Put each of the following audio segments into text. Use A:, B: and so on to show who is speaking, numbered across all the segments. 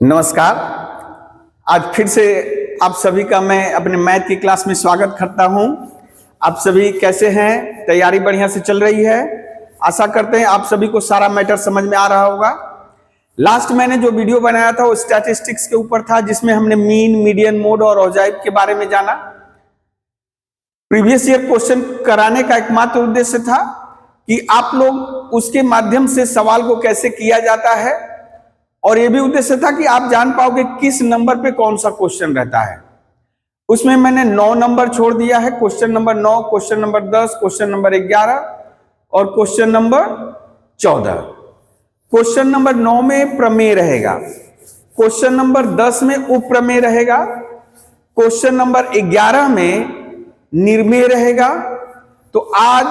A: नमस्कार। आज फिर से आप सभी का मैं अपने मैथ की क्लास में स्वागत करता हूं। आप सभी कैसे हैं? तैयारी बढ़िया से चल रही है? आशा करते हैं आप सभी को सारा मैटर समझ में आ रहा होगा। लास्ट मैंने जो वीडियो बनाया था वो स्टैटिस्टिक्स के ऊपर था, जिसमें हमने मीन, मीडियन, मोड और औजाइब के बारे में जाना। प्रीवियस ईयर क्वेश्चन कराने का एकमात्र उद्देश्य था कि आप लोग उसके माध्यम से सवाल को कैसे किया जाता है, और यह भी उद्देश्य था कि आप जान पाओगे किस नंबर पे कौन सा क्वेश्चन रहता है। उसमें मैंने 9 नंबर छोड़ दिया है। Question number 9, question number 10, question number 11 और क्वेश्चन नंबर 14। क्वेश्चन नंबर 9 में प्रमेय रहेगा, क्वेश्चन नंबर 10 में उपप्रमेय रहेगा, क्वेश्चन नंबर 11 में निर्मेय रहेगा। तो आज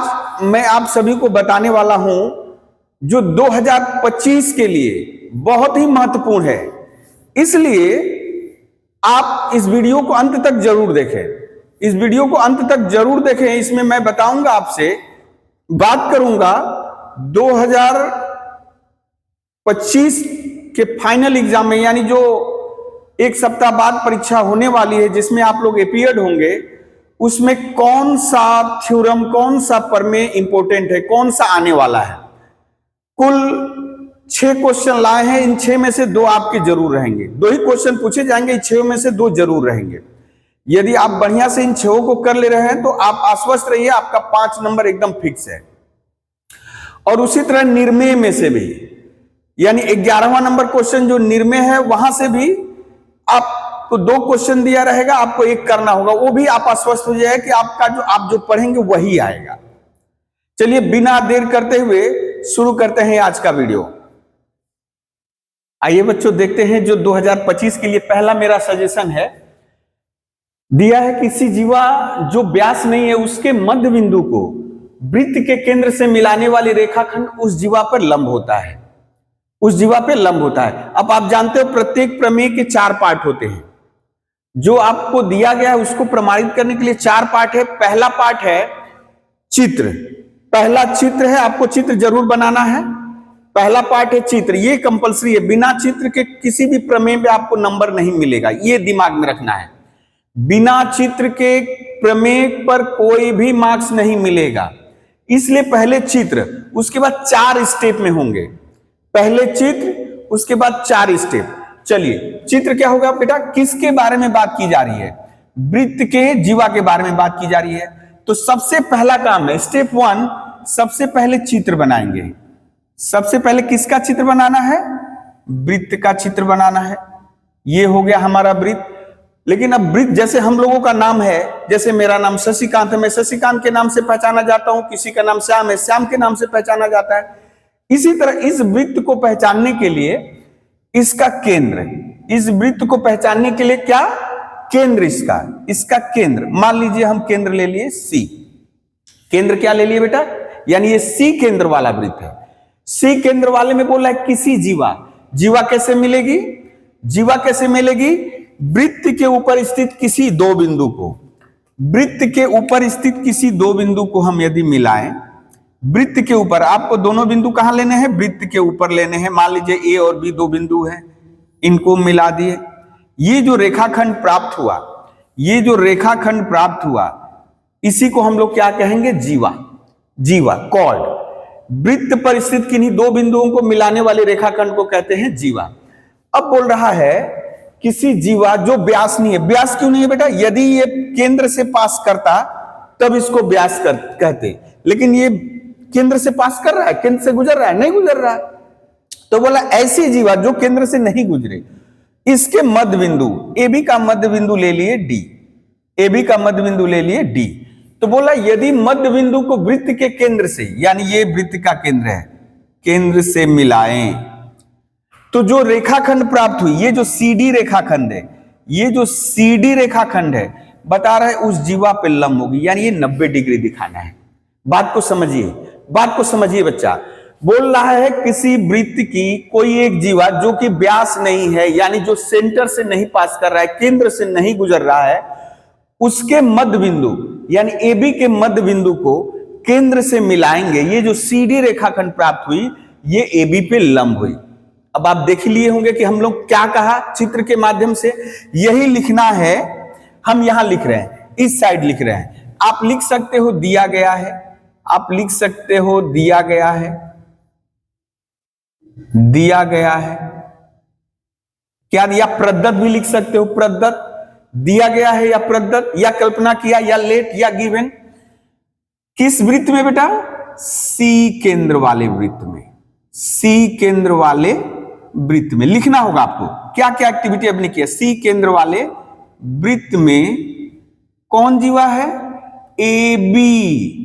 A: मैं आप सभी को बताने वाला हूं जो 2025 के लिए बहुत ही महत्वपूर्ण है, इसलिए आप इस वीडियो को अंत तक जरूर देखें। इस वीडियो को अंत तक जरूर देखें। इसमें मैं बताऊंगा, आपसे बात करूंगा 2025 के फाइनल एग्जाम में, यानी जो एक सप्ताह बाद परीक्षा होने वाली है, जिसमें आप लोग अपीयर्ड होंगे, उसमें कौन सा थ्योरम, कौन सा प्रमेय इंपॉर्टेंट है, कौन सा आने वाला है। कुल 6 क्वेश्चन लाए हैं। इन 6 में से 2 आपके जरूर रहेंगे। 2 ही क्वेश्चन पूछे जाएंगे, इन 6 में से 2 जरूर रहेंगे। यदि आप बढ़िया से इन 6 को कर ले रहे हैं तो आप आश्वस्त रहिए, आपका 5 नंबर एकदम फिक्स है। और उसी तरह निर्मेय में से भी, यानी 11वां नंबर क्वेश्चन जो निर्मेय है, वहां से भी आपको 2 क्वेश्चन दिया रहेगा, आपको एक करना होगा। वो भी आप आश्वस्त हो जाए कि आपका आप जो पढ़ेंगे वही आएगा। चलिए बिना देर करते हुए शुरू करते हैं आज का वीडियो। आइए बच्चों, देखते हैं जो 2025 के लिए पहला मेरा सजेशन है। दिया है किसी जीवा जो व्यास नहीं है, उसके मध्य बिंदु को वृत्त के केंद्र से मिलाने वाली रेखाखंड उस जीवा पर लंब होता है। उस जीवा पे लंब होता है। अब आप जानते हो प्रत्येक प्रमेय के 4 पार्ट होते हैं। जो आपको दिया गया है उसको प्रमाणित करने के लिए 4 पार्ट है। पहला पार्ट है चित्र। पहला चित्र है, आपको चित्र जरूर बनाना है। पहला पार्ट है चित्र, ये कंपलसरी है। बिना चित्र के किसी भी प्रमेय में आपको नंबर नहीं मिलेगा, ये दिमाग में रखना है। बिना चित्र के प्रमेय पर कोई भी मार्क्स नहीं मिलेगा, इसलिए पहले चित्र, उसके बाद 4 स्टेप में होंगे। पहले चित्र, उसके बाद 4 स्टेप। चलिए, चित्र क्या होगा बेटा? किसके बारे में बात की जा रही है? वृत्त के जीवा के बारे में बात की जा रही है। तो सबसे पहला काम है स्टेप 1, सबसे पहले चित्र बनाएंगे। सबसे पहले किसका चित्र बनाना है? वृत्त का चित्र बनाना है। ये हो गया हमारा वृत्त। लेकिन अब वृत्त, जैसे हम लोगों का नाम है, जैसे मेरा नाम शशिकांत है, मैं शशिकांत के नाम से पहचाना जाता हूं। किसी का नाम श्याम है, श्याम के नाम से पहचाना जाता है। इसी तरह इस वृत्त को पहचानने के लिए इसका केंद्र, इस वृत्त को पहचानने के लिए क्या केंद्र, इसका केंद्र, मान लीजिए हम केंद्र ले लिए C। केंद्र क्या ले लिए बेटा? यानी ये C केंद्र वाला वृत्त है। C केंद्र वाले में बोला है किसी जीवा। जीवा कैसे मिलेगी? जीवा कैसे मिलेगी? वृत्त के ऊपर स्थित किसी 2 बिंदु को, वृत्त के ऊपर स्थित किसी 2 बिंदु को हम यदि मिलाएं, वृत्त के ऊपर, आपको दोनों बिंदु कहां लेने हैं? वृत्त के ऊपर लेने हैं। मान लीजिए A और B 2 बिंदु हैं, इनको मिला दिए। ये जो रेखाखंड प्राप्त हुआ, ये जो रेखाखंड प्राप्त हुआ, इसी को हम लोग क्या कहेंगे? जीवा। जीवा, कॉर्ड। वृत्त पर स्थित किन्हीं 2 बिंदुओं को मिलाने वाले रेखाखंड को कहते हैं जीवा। अब बोल रहा है किसी जीवा जो व्यास नहीं है। व्यास क्यों नहीं है बेटा? यदि ये केंद्र से पास करता तब इसको व्यास कहते, लेकिन ये केंद्र से पास कर रहा है, केंद्र से गुजर रहा है, नहीं गुजर रहा है। तो बोला ऐसी जीवा जो केंद्र से नहीं गुजरे, इसके मध्य बिंदु, AB का मध्य बिंदु ले लिए D। AB का मध्य बिंदु ले लिए D। तो बोला यदि मध्य बिंदु को वृत्त के केंद्र से, यानी ये वृत्त का केंद्र है, केंद्र से मिलाएं, तो जो रेखाखंड प्राप्त हुई, ये जो CD रेखाखंड है, ये जो CD रेखाखंड है, बता रहा है उस जीवा पे लंब होगी, यानी ये 90 डिग्री दिखाना है। बात को समझिए, बात को समझिए बच्चा। बोल रहा है किसी वृत्त की कोई एक जीवा जो कि व्यास नहीं है, यानी जो सेंटर से नहीं पास कर रहा है, केंद्र से नहीं गुजर रहा है, उसके मध्य बिंदु यानी AB के मध्य बिंदु को केंद्र से मिलाएंगे। ये जो CD रेखाखंड प्राप्त हुई, ये AB पे लंब हुई। अब आप देख लिए होंगे कि हम लोग क्या कहा चित्र के माध्यम से, यही लिखना है। हम यहां लिख रहे हैं, इस साइड लिख रहे हैं। आप लिख सकते हो दिया गया है, आप लिख सकते हो दिया गया है, दिया गया है। क्या दिया? प्रदत्त भी लिख सकते हो, प्रदत्त, दिया गया है या प्रदत्त, या कल्पना किया, या लेट, या गिवन। किस वृत्त में बेटा? सी केंद्र वाले वृत्त में, सी केंद्र वाले वृत्त में लिखना होगा आपको। क्या क्या एक्टिविटी आपने किया? सी केंद्र वाले वृत्त में कौन जीवा है? ए बी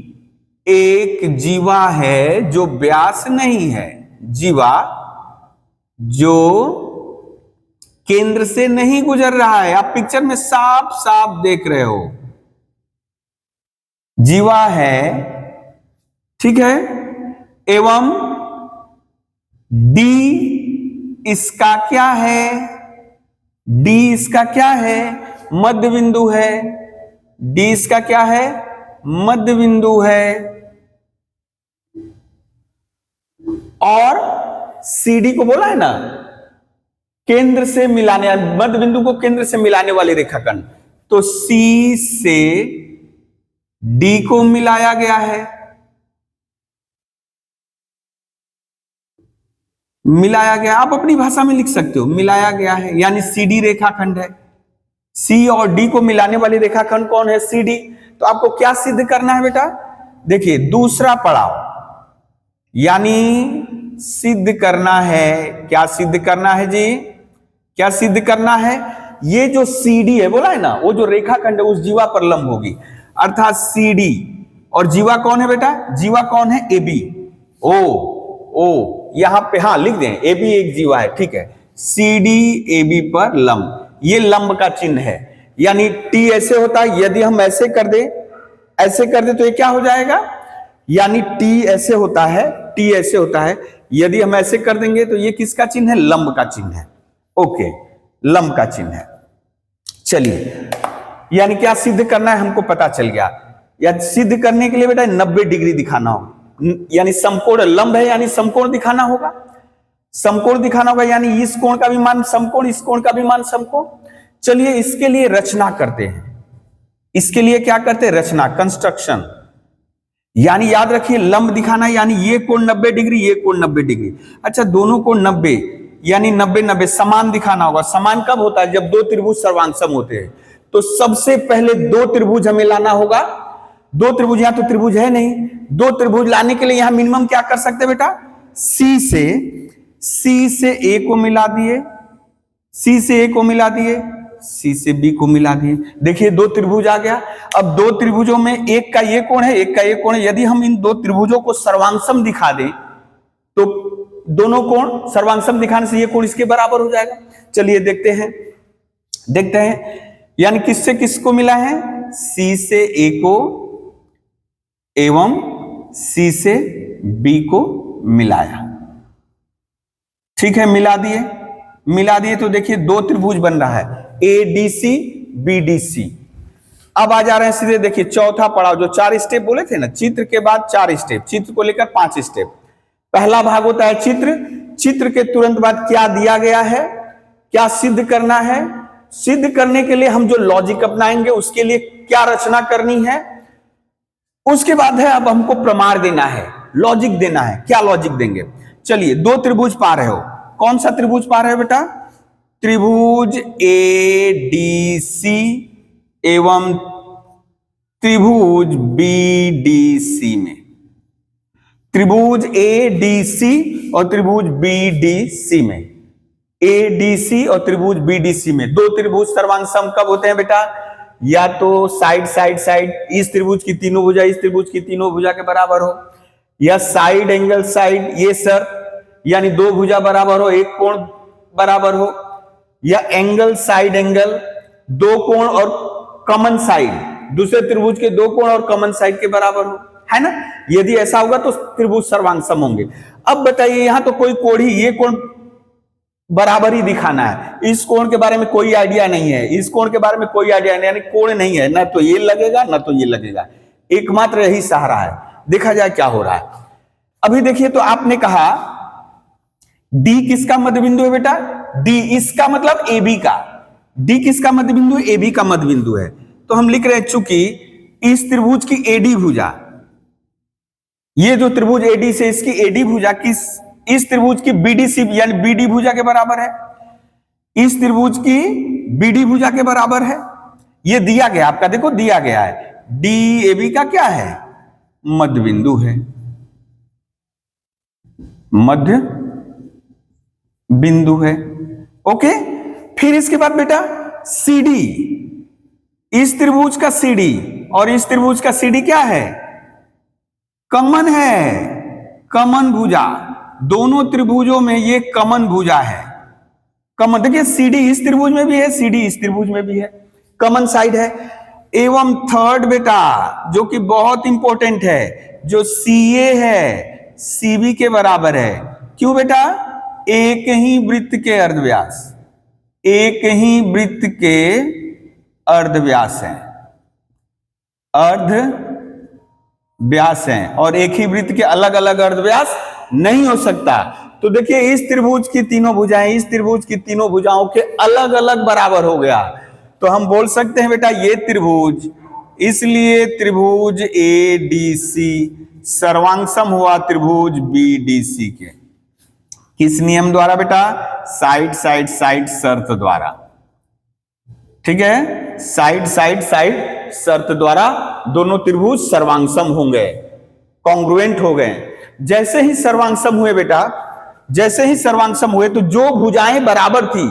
A: एक जीवा है जो व्यास नहीं है, जीवा जो केंद्र से नहीं गुजर रहा है। आप पिक्चर में साफ साफ देख रहे हो, जीवा है, ठीक है। एवं डी इसका क्या है? डी इसका क्या है? मध्य बिंदु है। डी इसका क्या है? मध्य बिंदु है। और सीडी को बोला है ना, केंद्र से मिलाने, मध्य बिंदु को केंद्र से मिलाने वाले रेखाखंड, तो सी से डी को मिलाया गया है, मिलाया गया। आप अपनी भाषा में लिख सकते हो, मिलाया गया है, यानी सीडी रेखाखंड है। सी और डी को मिलाने वाली रेखाखंड कौन है? सीडी। तो आपको क्या सिद्ध करना है बेटा? देखिए, दूसरा पड़ाव, यानी सिद्ध करना है। क्या सिद्ध करना है जी? क्या सिद्ध करना है? ये जो सीडी है बोला है ना, वो जो रेखाखंड है उस जीवा पर लंब होगी, अर्थात सीडी। और जीवा कौन है बेटा? जीवा कौन है? A B. ओ यहां पे हाँ लिख दें, ए बी एक जीवा है, ठीक है। सी डी ए बी पर लंब, ये लंब का चिन्ह है। यानी टी ऐसे होता है, यदि हम ऐसे कर दे, ऐसे कर दे तो ये क्या हो जाएगा? यानी टी ऐसे होता है, टी ऐसे होता है, यदि हम ऐसे कर देंगे तो ये किसका चिन्ह है? लंब का चिन्ह है। ओके, लंब का चिन्ह है। चलिए, यानी क्या सिद्ध करना है हमको पता चल गया। या सिद्ध करने के लिए बेटा 90 डिग्री दिखाना होगा, यानी समकोण लंब है, यानी समकोण दिखाना होगा, समकोण दिखाना होगा, यानी इस कोण का भी मान समकोण, इस कोण का भी मान समकोण। चलिए, इसके लिए रचना करते हैं। इसके लिए क्या करते हैं? रचना, कंस्ट्रक्शन। यानी याद रखिए, लंब दिखाना यानी ये कोण 90 डिग्री, ये कोण 90 डिग्री। अच्छा, दोनों कोण 90 यानी 90-90 समान दिखाना होगा। समान कब होता है? जब दो त्रिभुज सर्वांगसम होते हैं। तो सबसे पहले दो त्रिभुज हमें लाना होगा। दो त्रिभुज, यहां तो त्रिभुज है नहीं, दो त्रिभुज लाने के लिए यहां मिनिमम क्या कर सकते हैं बेटा? सी से ए को मिला दिए, सी से ए को मिला दिए, सी से बी को मिला दिए। देखिए, दो त्रिभुज आ गया। अब दो त्रिभुजों में एक का ये कोण है, एक का ये कोण है। यदि हम इन दो त्रिभुजों को सर्वांगसम दिखा दें तो दोनों कोण सर्वांगसम दिखाने से ये कोण इसके बराबर हो जाएगा। चलिए देखते हैं, यानी किससे किसको मिला है? सी से ए को एवं सी से बी को मिलाया, ठीक है। मिला दिए तो देखिए दो त्रिभुज बन रहा है, A D C B D C. अब आ जा रहे हैं सीधे, देखिए चौथा पड़ाव, जो 4 स्टेप बोले थे ना, चित्र के बाद 4 स्टेप, चित्र को लेकर 5 स्टेप। पहला भाग होता है चित्र के तुरंत बाद क्या दिया गया है, क्या सिद्ध करना है। सिद्ध करने के लिए हम जो लॉजिक अपनाएंगे, उसके लिए क्या रचना करनी है। उसके बाद है अब हमको प्रमाण देना है, लॉजिक देना है। क्या लॉजिक देंगे? चलिए, दो त्रिभुज पा रहे हो, कौन सा त्रिभुज पा रहे हो बेटा? त्रिभुज ए डी सी एवं त्रिभुज बी डी सी में, त्रिभुज ए डी सी और त्रिभुज बी डी सी में, ए डी सी और त्रिभुज बी डी सी में। दो त्रिभुज सर्वांगसम कब होते हैं बेटा? या तो साइड, इस त्रिभुज की तीनों भुजा इस त्रिभुज की तीनों भुजा के बराबर हो, या साइड एंगल साइड, ये सर यानी दो भुजा बराबर हो, एक कोण बराबर हो, या एंगल साइड एंगल, दो कोण और कॉमन साइड, दूसरे त्रिभुज के दो कोण और कॉमन साइड के बराबर हो, है ना। यदि ऐसा होगा तो त्रिभुज सर्वांगसम होंगे। अब बताइए, यहां तो कोई कोण ही, ये कोण बराबर ही दिखाना है, इस कोण के बारे में कोई आइडिया नहीं है, इस कोण के बारे में कोई आइडिया नहीं, यानी कोण नहीं है, ना तो ये लगेगा ना तो ये लगेगा, एकमात्र यही सहारा है। देखा जाए क्या हो रहा है। अभी देखिए, तो आपने कहा डी किसका मध्य बिंदु है बेटा? डी, इसका मतलब ए बी का। डी किसका मध्य बिंदु है? ए बी का मध्य बिंदु है। तो हम लिख रहे हैं चूंकि इस त्रिभुज की एडी भुजा, ये जो त्रिभुज एडी से इसकी एडी भुजा किस इस त्रिभुज की बीडीसी यानी बीडी भुजा के बराबर है, इस त्रिभुज की बीडी भुजा के बराबर है। ये दिया गया आपका, देखो दिया गया है डी ए बी का क्या है? मध्य बिंदु है, मध्य बिंदु है। ओके, फिर इसके बाद बेटा सीडी, इस त्रिभुज का सीडी और इस त्रिभुज का सीडी क्या है? कमन है, कमन भुजा। दोनों त्रिभुजों में ये कमन भुजा है। कमन, देखिए सीडी इस त्रिभुज में भी है, सीडी इस त्रिभुज में भी है, कमन साइड है। एवं थर्ड बेटा जो कि बहुत इंपॉर्टेंट है, जो सीए है सीबी के बराबर है। क्यों बेटा? एक ही वृत्त के अर्धव्यास, एक ही वृत्त के अर्धव्यास है, अर्धव्यास है, और एक ही वृत्त के अलग अलग अर्धव्यास नहीं हो सकता। तो देखिए इस त्रिभुज की तीनों भुजाएं इस त्रिभुज की तीनों भुजाओं के अलग अलग बराबर हो गया। तो हम बोल सकते हैं बेटा ये त्रिभुज, इसलिए त्रिभुज ए डी सी सर्वांगसम हुआ त्रिभुज बी डी सी के। किस नियम द्वारा बेटा? साइड साइड साइड शर्त द्वारा। ठीक है, साइड साइड साइड शर्त द्वारा दोनों त्रिभुज सर्वांगसम होंगे, कॉन्ग्रुएंट हो गए। जैसे ही सर्वांगसम हुए बेटा, जैसे ही सर्वांगसम हुए तो जो भुजाएं बराबर थी,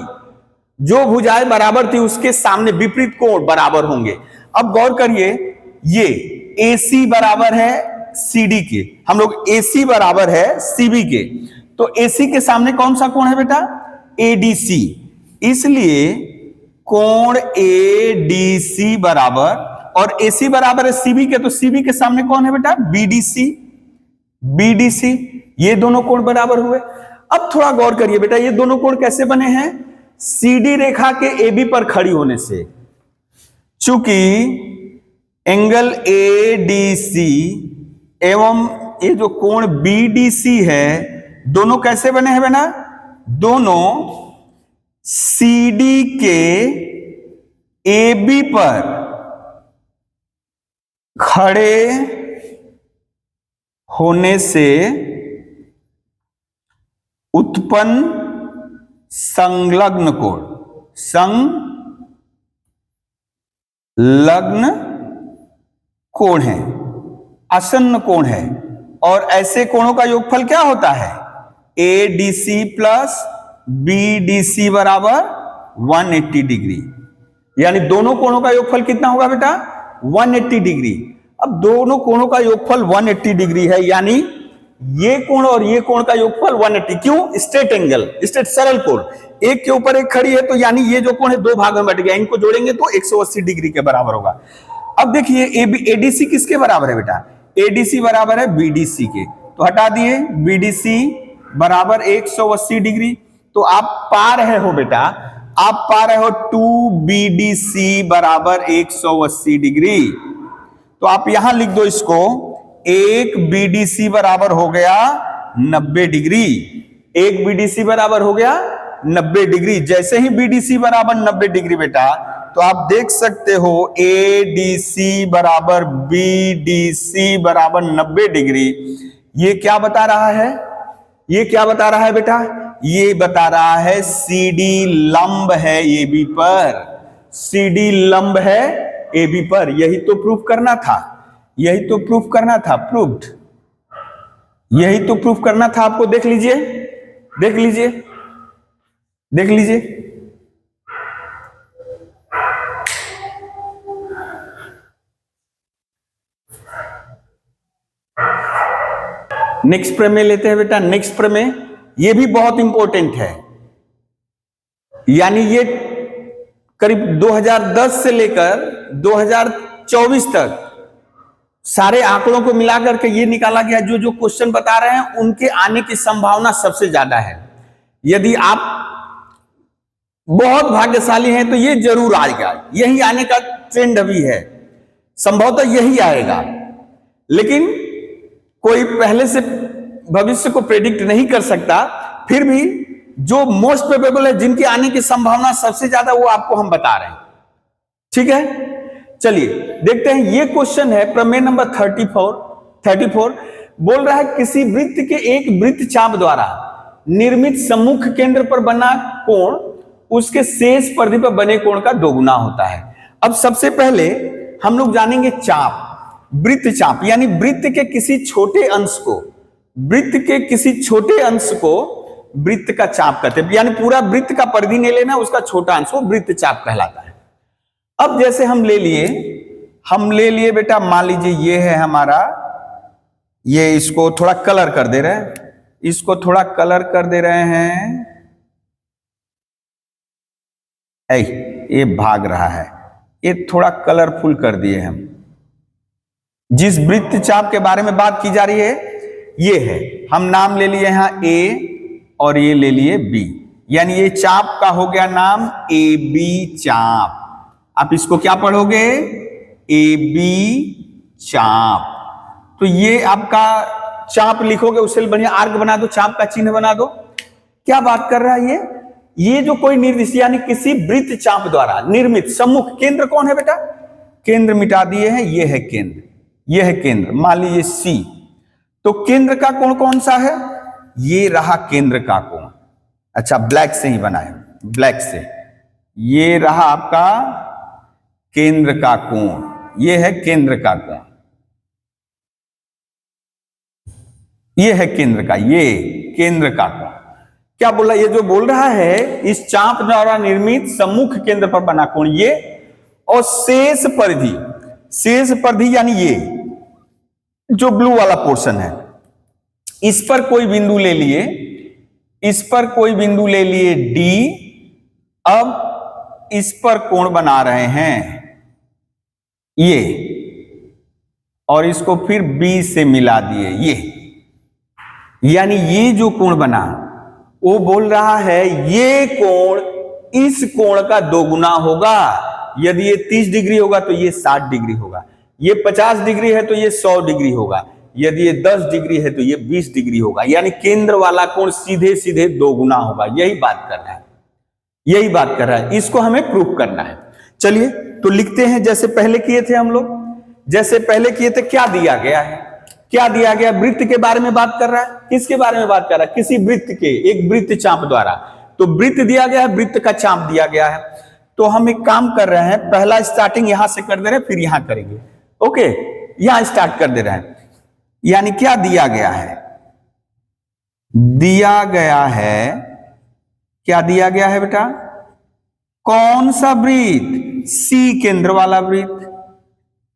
A: जो भुजाएं बराबर थी उसके सामने विपरीत कोण बराबर होंगे। अब गौर करिए, ये AC बराबर है CD के, हम लोग AC बराबर है CB के, तो AC के सामने कौन सा कोण है बेटा? ADC। इसलिए कोण ADC बराबर, और AC बराबर है CB के, तो CB के सामने कौन है बेटा? BDC। BDC, ये दोनों कोण बराबर हुए। अब थोड़ा गौर करिए बेटा, ये दोनों कोण कैसे बने हैं? CD रेखा के AB पर खड़ी होने से। चूंकि एंगल ADC एवं ये जो कोण BDC है, दोनों कैसे बने हैं बेटा? दोनों CD के AB पर खड़े होने से उत्पन्न संलग्न कोण, संलग्न कोण है, आसन्न कोण है। और ऐसे कोणों का योगफल क्या होता है? ADC प्लस BDC बराबर 180 डिग्री। यानी दोनों कोणों का योगफल कितना होगा बेटा? 180 डिग्री। अब दोनों कोणों का योगफल 180 डिग्री है, यानी ये कोण और ये कोण का योगफल 180। क्यों? स्ट्रेट एंगल, स्ट्रेट सरल कोण, एक के ऊपर एक खड़ी है, तो यानी ये जो कोण है दो भागों में बट गया, इनको जोड़ेंगे तो 180 डिग्री के बराबर होगा। अब देखिए ADC किसके बराबर है बेटा? ADC बराबर है BDC के, तो हटा दिए, BDC बराबर 180 डिग्री। तो आप पा रहे हो बेटा, आप पा रहे हो 2BDC बराबर 180 डिग्री। तो आप यहां लिख दो इसको, एक BDC बराबर हो गया 90 डिग्री, एक BDC बराबर हो गया 90 डिग्री। जैसे ही BDC बराबर 90 डिग्री बेटा, तो आप देख सकते हो ADC बराबर BDC बराबर 90 डिग्री। ये क्या बता रहा है? ये क्या बता रहा है बेटा? ये बता रहा है CD लंब है AB पर, CD लंब है AB पर। यही तो प्रूफ करना था, यही तो प्रूफ करना था, प्रूव्ड, यही तो प्रूफ करना था आपको। देख लीजिए, देख लीजिए, देख लीजिए। नेक्स्ट प्रमेय लेते हैं बेटा। नेक्स्ट प्रमेय ये भी बहुत इंपॉर्टेंट है, यानी ये करीब 2010 से लेकर 2024 तक सारे आंकड़ों को मिलाकर के ये निकाला गया, जो जो क्वेश्चन बता रहे हैं उनके आने की संभावना सबसे ज्यादा है। यदि आप बहुत भाग्यशाली हैं तो ये जरूर आएगा, यही आने का ट्रेंड अभी है, संभवतः यही आएगा। लेकिन कोई पहले से भविष्य को प्रेडिक्ट नहीं कर सकता, फिर भी जो मोस्ट प्रोबेबल है, जिनकी आने की संभावना सबसे ज्यादा, वो आपको हम बता रहे हैं। ठीक है, चलिए देखते हैं। ये क्वेश्चन है प्रमेय नंबर 34 बोल रहा है किसी वृत्त के एक वृत्त चाप द्वारा निर्मित सम्मुख केंद्र पर बना कोण उसके शेष परिधि पर बने कोण का दोगुना होता है। अब सबसे पहले हम लोग जानेंगे चाप, वृत्त चाप, यानी वृत्त के किसी छोटे अंश को, वृत्त के किसी छोटे अंश को वृत्त का चाप कहते हैं। यानी पूरा वृत्त का परिधि नहीं लेना, उसका छोटा अंश वो वृत्त चाप कहलाता है। अब जैसे हम ले लिए बेटा, मान लीजिए ये है हमारा, ये इसको थोड़ा कलर कर दे रहे हैं, इसको थोड़ा कलर कर दे रहे हैं, ये भाग रहा है, ये थोड़ा कलरफुल कर दिए हम। जिस वृत्त चाप के बारे में बात की जा रही है ये है, हम नाम ले लिए यहां ए और ये ले लिए बी, यानी ये चाप का हो गया नाम ए बी चाप। आप इसको क्या पढ़ोगे? ए बी चाप। तो ये आपका चाप लिखोगे, उससे बढ़िया आर्क बना दो, चाप का चिन्ह बना दो। क्या बात कर रहा है ये जो कोई निर्दिष्ट यानी किसी वृत्त चाप द्वारा निर्मित सम्मुख केंद्र कौन है बेटा? केंद्र मिटा दिए हैं, ये है केंद्र, ये है केंद्र, मान लीजिए सी। तो केंद्र का कोण कौन सा है? ये रहा केंद्र का कोण। अच्छा, ब्लैक से ही बनाए, ब्लैक से। ये रहा आपका केंद्र का कोण, ये है केंद्र का कोण, ये है केंद्र का, ये केंद्र का कोण। क्या बोला? ये जो बोल रहा है इस चाप द्वारा निर्मित सम्मुख केंद्र पर बना कोण ये, और शेष परिधि यानी ये जो ब्लू वाला पोर्शन है, इस पर कोई बिंदु ले लिए, इस पर कोई बिंदु ले लिए डी। अब इस पर कोण बना रहे हैं ये, और इसको फिर बी से मिला दिए ये, यानी ये जो कोण बना वो बोल रहा है ये कोण इस कोण का दोगुना होगा। यदि ये 30 डिग्री होगा तो ये 60 डिग्री होगा, ये 50 डिग्री है तो ये 100 डिग्री होगा, यदि ये 10 डिग्री है तो ये 20 डिग्री होगा। यानी केंद्र वाला कोण सीधे सीधे दोगुना होगा। यही बात कर रहा है, यही बात कर रहा है, इसको हमें प्रूफ करना है। चलिए तो लिखते हैं जैसे पहले किए थे हम लोग, जैसे पहले किए थे। क्या दिया गया है? क्या दिया गया? वृत्त के बारे में बात कर रहा है। किसके बारे में बात कर रहा है? किसी वृत्त के, एक वृत्त चाप द्वारा। तो वृत्त दिया गया है, वृत्त का चाप दिया गया है। तो हम एक काम कर रहे हैं, पहला स्टार्टिंग यहां से कर दे रहे हैं, फिर यहां करेंगे। ओके, यहां स्टार्ट कर दे रहे हैं। यानी क्या दिया गया है? दिया गया है, क्या दिया गया है बेटा? कौन सा वृत्त? सी केंद्र वाला वृत्त।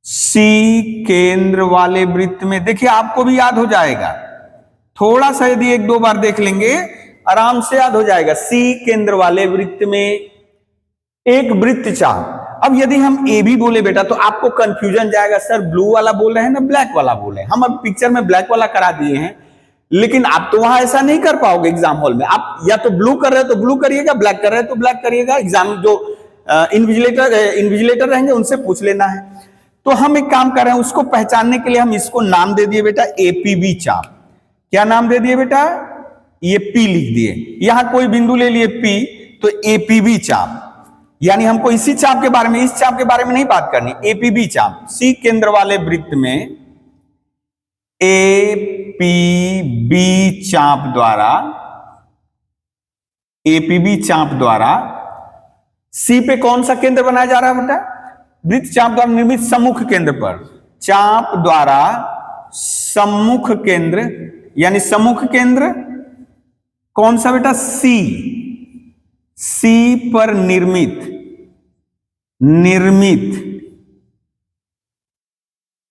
A: सी केंद्र वाले वृत्त में देखिए आपको भी याद हो जाएगा, थोड़ा सा यदि एक दो बार देख लेंगे आराम से याद हो जाएगा। सी केंद्र वाले वृत्त में एक वृत्त चाप। अब यदि हम ए भी बोले बेटा तो आपको कंफ्यूजन जाएगा, सर ब्लू वाला बोल रहे हैं ना ब्लैक वाला बोल रहे हैं। हम अब पिक्चर में ब्लैक वाला करा दिए हैं, लेकिन आप तो वहां ऐसा नहीं कर पाओगे एग्जाम हॉल में। आप या तो ब्लू कर रहे हो तो ब्लू करिएगा, ब्लैक कर रहे हो तो ब्लैक करिएगा। एग्जाम जो इन्विजिलेटर रहेंगे उनसे पूछ लेना है। तो हम एक काम कर रहे हैं, उसको पहचानने के लिए हम इसको नाम दे दिए बेटा एपीबी चाप। क्या नाम दे दिए बेटा? ये पी लिख दिए, यहां कोई बिंदु ले लिए पी, तो एपीबी चाप। यानी हमको इसी चाप के बारे में, इस चाप के बारे में नहीं बात करनी। एपीबी चाप, सी केंद्र वाले वृत्त में एपीबी चाप द्वारा, एपीबी चाप द्वारा सी पे कौन सा केंद्र बनाया जा रहा है बेटा? वृत्त चाप द्वारा निर्मित सम्मुख केंद्र पर, चाप द्वारा सम्मुख केंद्र, यानी सम्मुख केंद्र कौन सा बेटा? सी। सी पर निर्मित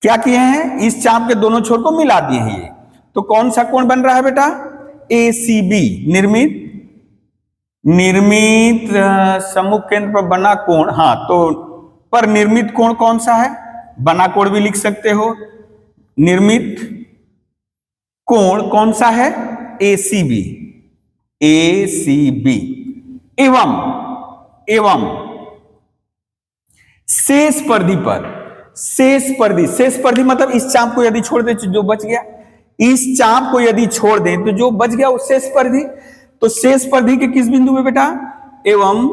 A: क्या किए हैं? इस चाप के दोनों छोर को मिला दिए हैं। ये तो कौन सा कोण बन रहा है बेटा? एसीबी, निर्मित सम्मुख केंद्र पर बना कोण। हाँ, तो पर निर्मित कोण कौन सा है? बना कोण भी लिख सकते हो। निर्मित कोण कौन सा है? ACB, ACB. एवं शेष परिधि पर, शेष परिधि मतलब इस चाप को यदि छोड़ दे तो जो बच गया, इस चाप को यदि छोड़ दें तो जो बच गया वो शेष परिधि। तो शेष परिधि के किस बिंदु पे बेटा? एवं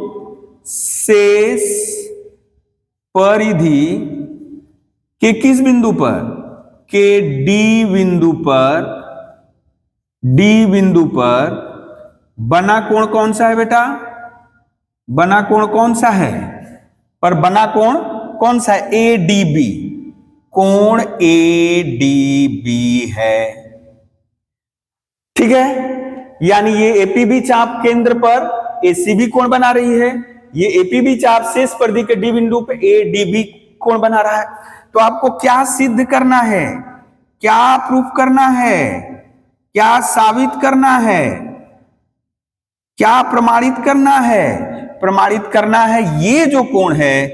A: शेष परिधि के किस बिंदु पर? के डी बिंदु पर बना कोण कौन सा है बेटा? बना कोण कौन सा है? पर बना कोण कौन सा है? एडीबी, कोण एडीबी है। ठीक है, यानी ये एपीबी चाप केंद्र पर एसीबी कोण बना रही है, ये एपीबी चाप शेष परिधि के डी बिंदु पे एडीबी कोण बना रहा है। तो आपको क्या सिद्ध करना है, क्या प्रूफ करना है, क्या साबित करना है, क्या प्रमाणित करना है? प्रमाणित करना है ये जो कोण है,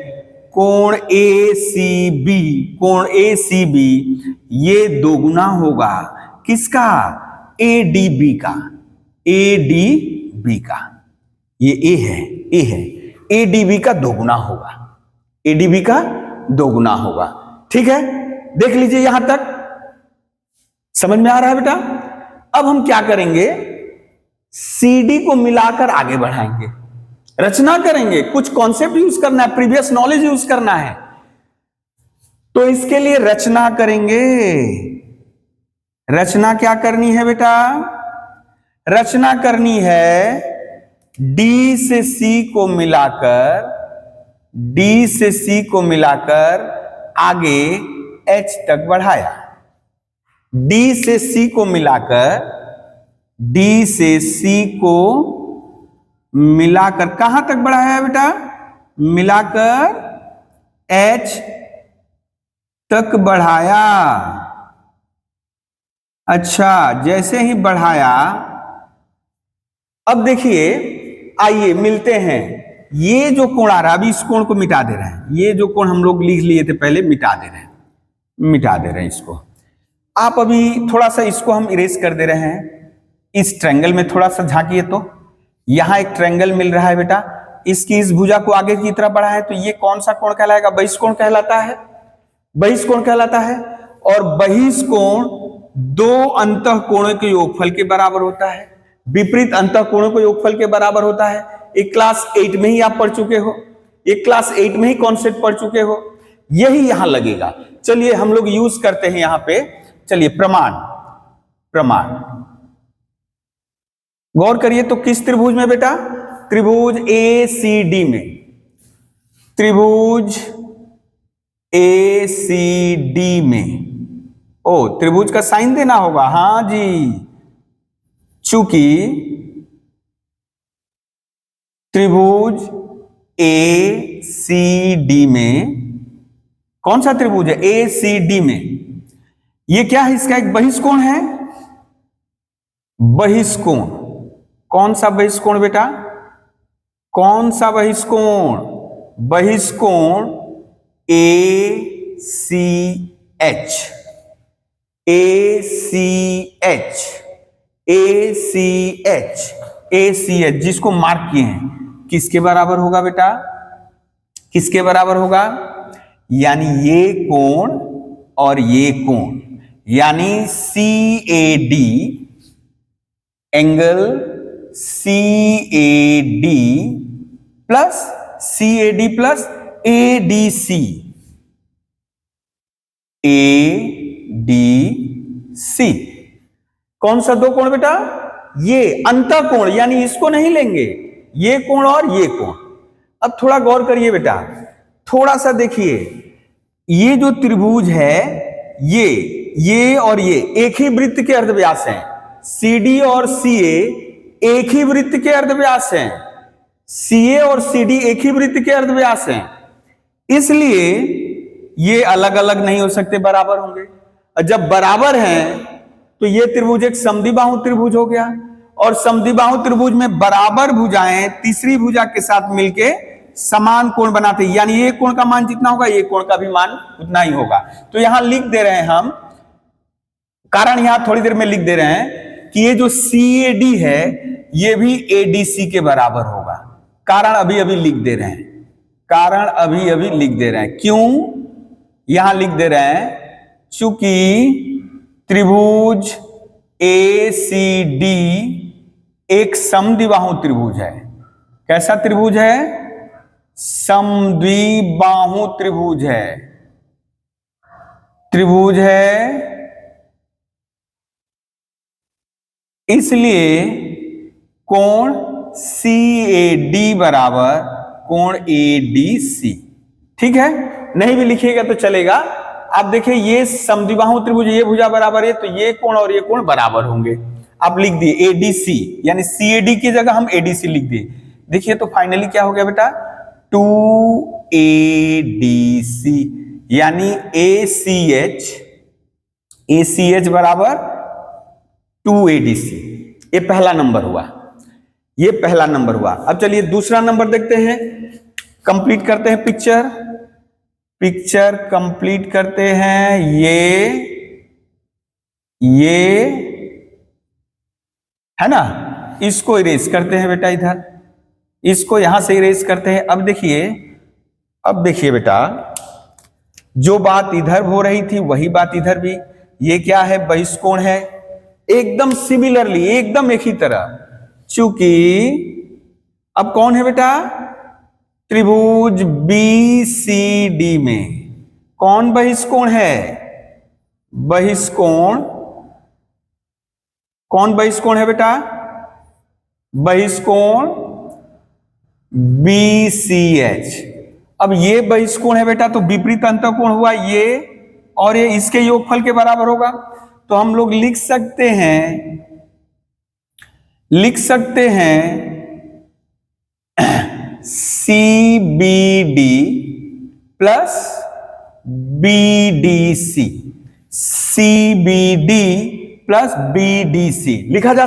A: कोण एसीबी, कोण एसीबी ये दोगुना होगा किसका? एडीबी का, एडीबी का। ये ए है, एडीबी का दोगुना होगा, एडीबी का दोगुना होगा। ठीक है, देख लीजिए यहां तक समझ में आ रहा है बेटा? अब हम क्या करेंगे, सीडी को मिलाकर आगे बढ़ाएंगे, रचना करेंगे, कुछ कॉन्सेप्ट यूज करना है, प्रीवियस नॉलेज यूज करना है। तो इसके लिए रचना करेंगे। रचना क्या करनी है बेटा? रचना करनी है डी से सी को मिलाकर, डी से सी को मिलाकर आगे एच तक बढ़ाया। डी से सी को मिलाकर, डी से सी को मिलाकर कहां तक बढ़ाया है बेटा? मिलाकर एच तक बढ़ाया। अच्छा, जैसे ही बढ़ाया, अब देखिए, आइए मिलते हैं। ये जो कोण आ रहा है, अभी इस कोण को मिटा दे रहे हैं, ये जो कोण हम लोग लिख लिए थे पहले, मिटा दे रहे हैं इसको। आप अभी थोड़ा सा इसको हम इरेज कर दे रहे हैं। इस ट्रायंगल में थोड़ा सा झांकिए तो यहां एक ट्रायंगल मिल रहा है बेटा, इसकी इस भुजा को आगे की तरफ बढ़ा है, तो ये कौन सा कोण कहलाएगा? बहिष्कोण कहलाता है, बहिष्कोण कहलाता है। और बहिष्कोण दो अंतःकोणों के योगफल के बराबर होता है, विपरीत अंतःकोणों के योगफल के बराबर होता है। एक क्लास 8 में ही आप पढ़ चुके हो, एक क्लास 8 में ही कॉन्सेप्ट पढ़ चुके हो, यही यहां लगेगा। चलिए हम लोग यूज करते हैं यहां पे। चलिए प्रमाण, गौर करिए तो किस त्रिभुज में बेटा? त्रिभुज एसीडी में, त्रिभुज एसीडी में। ओ, त्रिभुज का साइन देना होगा, हां जी, चूंकि त्रिभुज एसीडी में, कौन सा त्रिभुज है? एसीडी में। ये क्या है? इसका एक बहिष्कोण है, बहिष्कोण। कौन सा बहिष्कोण बेटा? कौन सा बहिष्कोण? बहिष्कोण ACH, जिसको मार्क किए हैं, किसके बराबर होगा बेटा? किसके बराबर होगा? यानी ये कोण और ये कोण, यानी CAD, angle CAD plus ADC, कौन सा दो कोण बेटा? ये अंतःकोण, यानी इसको नहीं लेंगे, ये कोण और ये कोण। अब थोड़ा गौर करिए बेटा, थोड़ा सा देखिए, ये जो त्रिभुज है, ये और ये एक ही वृत्त के अर्धव्यास हैं। CD और CA एक ही वृत्त के अर्धव्यास हैं, CA और CD एक ही वृत्त के अर्धव्यास हैं, इसलिए ये अलग अलग नहीं हो सकते, बराबर होंगे। और जब बराबर हैं तो ये त्रिभुज एक समद्विबाहु त्रिभुज हो गया, और समद्विबाहु त्रिभुज में बराबर भुजाएं तीसरी भुजा के साथ मिलके समान कोण बनाते हैं, यानी ये कोण का मान जितना होगा ये कोण का भी मान उतना ही होगा। तो यहां लिख दे रहे हैं हम, कारण यहां थोड़ी देर में लिख दे रहे हैं कि ये जो CAD है ये भी ADC के बराबर होगा। कारण अभी अभी लिख दे रहे हैं, कारण अभी अभी लिख दे रहे हैं। क्यों यहां लिख दे रहे हैं? चूंकि त्रिभुज ACD एक समद्विबाहु त्रिभुज है। कैसा त्रिभुज है? समद्विबाहु त्रिभुज है। त्रिभुज है, इसलिए कोण CAD बराबर कोण ADC। ठीक है, नहीं भी लिखिएगा तो चलेगा। आप देखिए ये समद्विबाहु त्रिभुज, ये भुजा बराबर है, तो ये कोण और ये कोण बराबर होंगे। आप लिख दिए ADC, यानी CAD की जगह हम ADC लिख दिए। देखिए तो फाइनली क्या हो गया बेटा? 2ADC, यानी ACH बराबर 2ADC। ये पहला नंबर हुआ, ये पहला नंबर हुआ। अब चलिए दूसरा नंबर देखते हैं, कंप्लीट करते हैं पिक्चर कंप्लीट करते हैं। ये है ना, इसको इरेज करते हैं बेटा, इधर इसको यहां से इरेज करते हैं। अब देखिए बेटा, जो बात इधर हो रही थी वही बात इधर भी। ये क्या है? बहिष्कोण है, एकदम सिमिलरली, एकदम एक ही तरह। चूंकि अब कौन है बेटा? त्रिभुज BCD में कौन बहिष्कोण है? बहिष्कोण, कौन बहिष्कोण है बेटा? बहिष्कोण BCH। अब ये बहिष्कोण है बेटा, तो विपरीत अंतःकोण हुआ ये, और ये इसके योगफल के बराबर होगा। तो हम लोग लिख सकते हैं CBD plus BDC, CBD plus BDC लिखा जा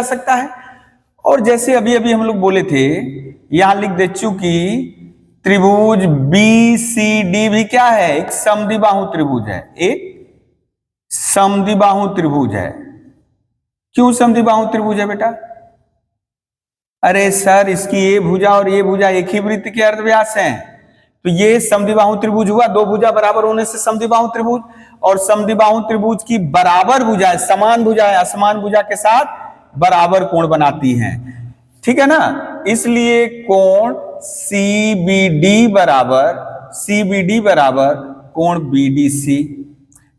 A: सकता है। और जैसे अभी हम लोग बोले थे, यहां लिख दे, चूंकि त्रिभुज BCD भी क्या है? एक समद्विबाहु त्रिभुज है, एक समद्विबाहु त्रिभुज है। क्यों समद्विबाहु त्रिभुज है बेटा? अरे सर, इसकी ये भुजा और ये भुजा एक ही वृत्त के अर्धव्यास हैं, तो ये समद्विबाहु त्रिभुज हुआ। दो भुजा बराबर होने से समद्विबाहु त्रिभुज, और समद्विबाहु त्रिभुज की बराबर भुजाएं, समान भुजाएं असमान भुजा के साथ बराबर कोण बनाती हैं। ठीक है ना, इसलिए कोण CBD बराबर कोण BDC।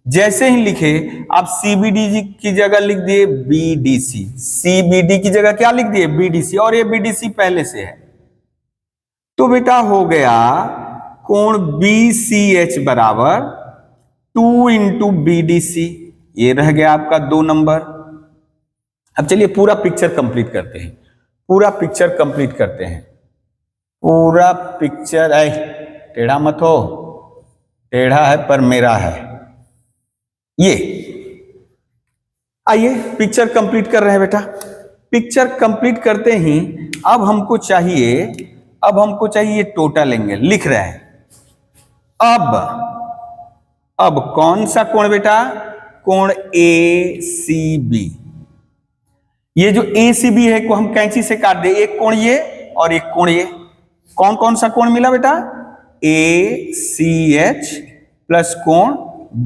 A: जैसे ही लिखे आप CBD की जगह लिख दिए BDC, CBD की जगह क्या लिख दिए? BDC, और ये BDC पहले से है। तो बेटा हो गया कोण BCH बराबर 2 इंटू BDC। ये रह गया आपका 2 नंबर। अब चलिए पूरा पिक्चर कंप्लीट करते हैं, पूरा पिक्चर टेढ़ा मत हो, टेढ़ा है पर मेरा है। ये आइए पिक्चर कंप्लीट कर रहे हैं बेटा। पिक्चर कंप्लीट करते ही अब हमको चाहिए टोटल एंगल, लिख रहे हैं। अब कौन सा कोण बेटा? कोण ACB। ये जो ACB है को हम कैंची से काट दे, एक कोण ये और एक कोण ये। कौन सा कोण मिला बेटा? ACH प्लस कोण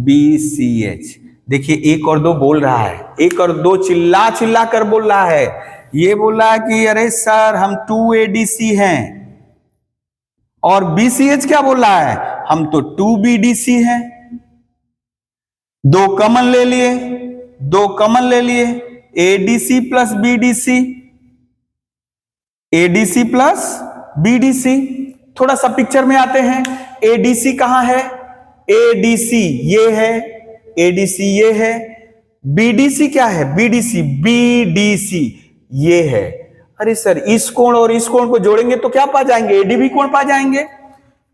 A: BCH। देखिए 1 और 2 बोल रहा है, 1 और 2 चिल्ला कर बोल रहा है। ये बोल रहा है कि अरे सर हम 2ADC हैं, और BCH क्या बोल रहा है? हम तो 2BDC हैं। 2 कॉमन ले लिए, ADC प्लस BDC। थोड़ा सा पिक्चर में आते हैं। ADC कहां है? ADC ये है, ADC ये है। BDC क्या है? BDC ये है। अरे सर, इस कोण और इस कोण को जोड़ेंगे तो क्या पा जाएंगे? ADB कोण पा जाएंगे।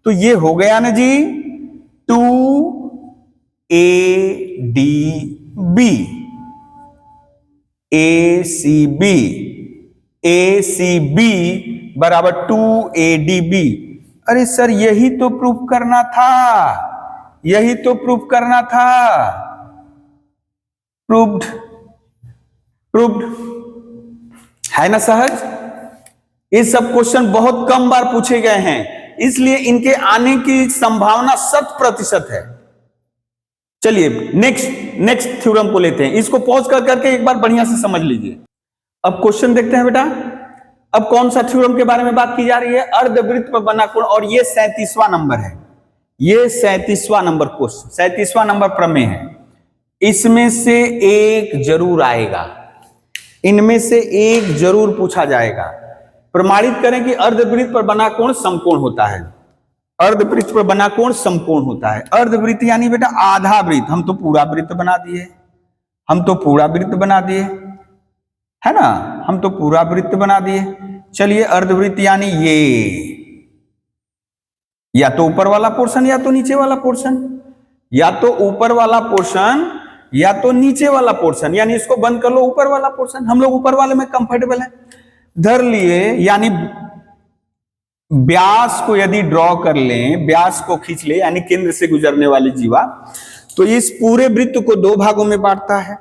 A: तो ये हो गया ना जी 2ADB। ACB बराबर 2ADB। अरे सर, यही तो प्रूफ करना था, प्रूव्ड है ना सहज। ये सब क्वेश्चन बहुत कम बार पूछे गए हैं, इसलिए इनके आने की संभावना 100% है। चलिए नेक्स्ट थ्योरम को लेते हैं। इसको पॉज करके एक बार बढ़िया से समझ लीजिए। अब क्वेश्चन देखते हैं बेटा। अब कौन सा थ्योरम के बारे में बात की जा रही है? अर्धवृत्त पर बना कोण, और ये 37वां नंबर है। ये 37वां नंबर क्वेश्चन, 37वां नंबर प्रमेय है। इसमें से एक जरूर आएगा, इनमें से एक जरूर पूछा जाएगा। प्रमाणित करें कि अर्धवृत्त पर बना कोण समकोण होता है। अर्धवृत्त पर बना कोण समकोण होता है। अर्धवृत्त यानी बेटा आधा वृत्त, हम तो पूरा वृत्त बना दिए, हम तो पूरा वृत्त बना दिए, है ना, हम तो पूरा वृत्त बना दिए। चलिए अर्धवृत्त यानी ये, या तो ऊपर वाला पोर्शन या तो नीचे वाला पोर्शन, या तो ऊपर वाला पोर्शन या तो नीचे वाला पोर्शन, यानी इसको बंद कर लो ऊपर वाला पोर्शन। हम लोग ऊपर वाले में कंफर्टेबल है, धर लिए। यानी व्यास को यदि ड्रॉ कर लें, व्यास को खींच ले, यानी केंद्र से गुजरने वाली जीवा, तो इस पूरे वृत्त को दो भागों में बांटता है,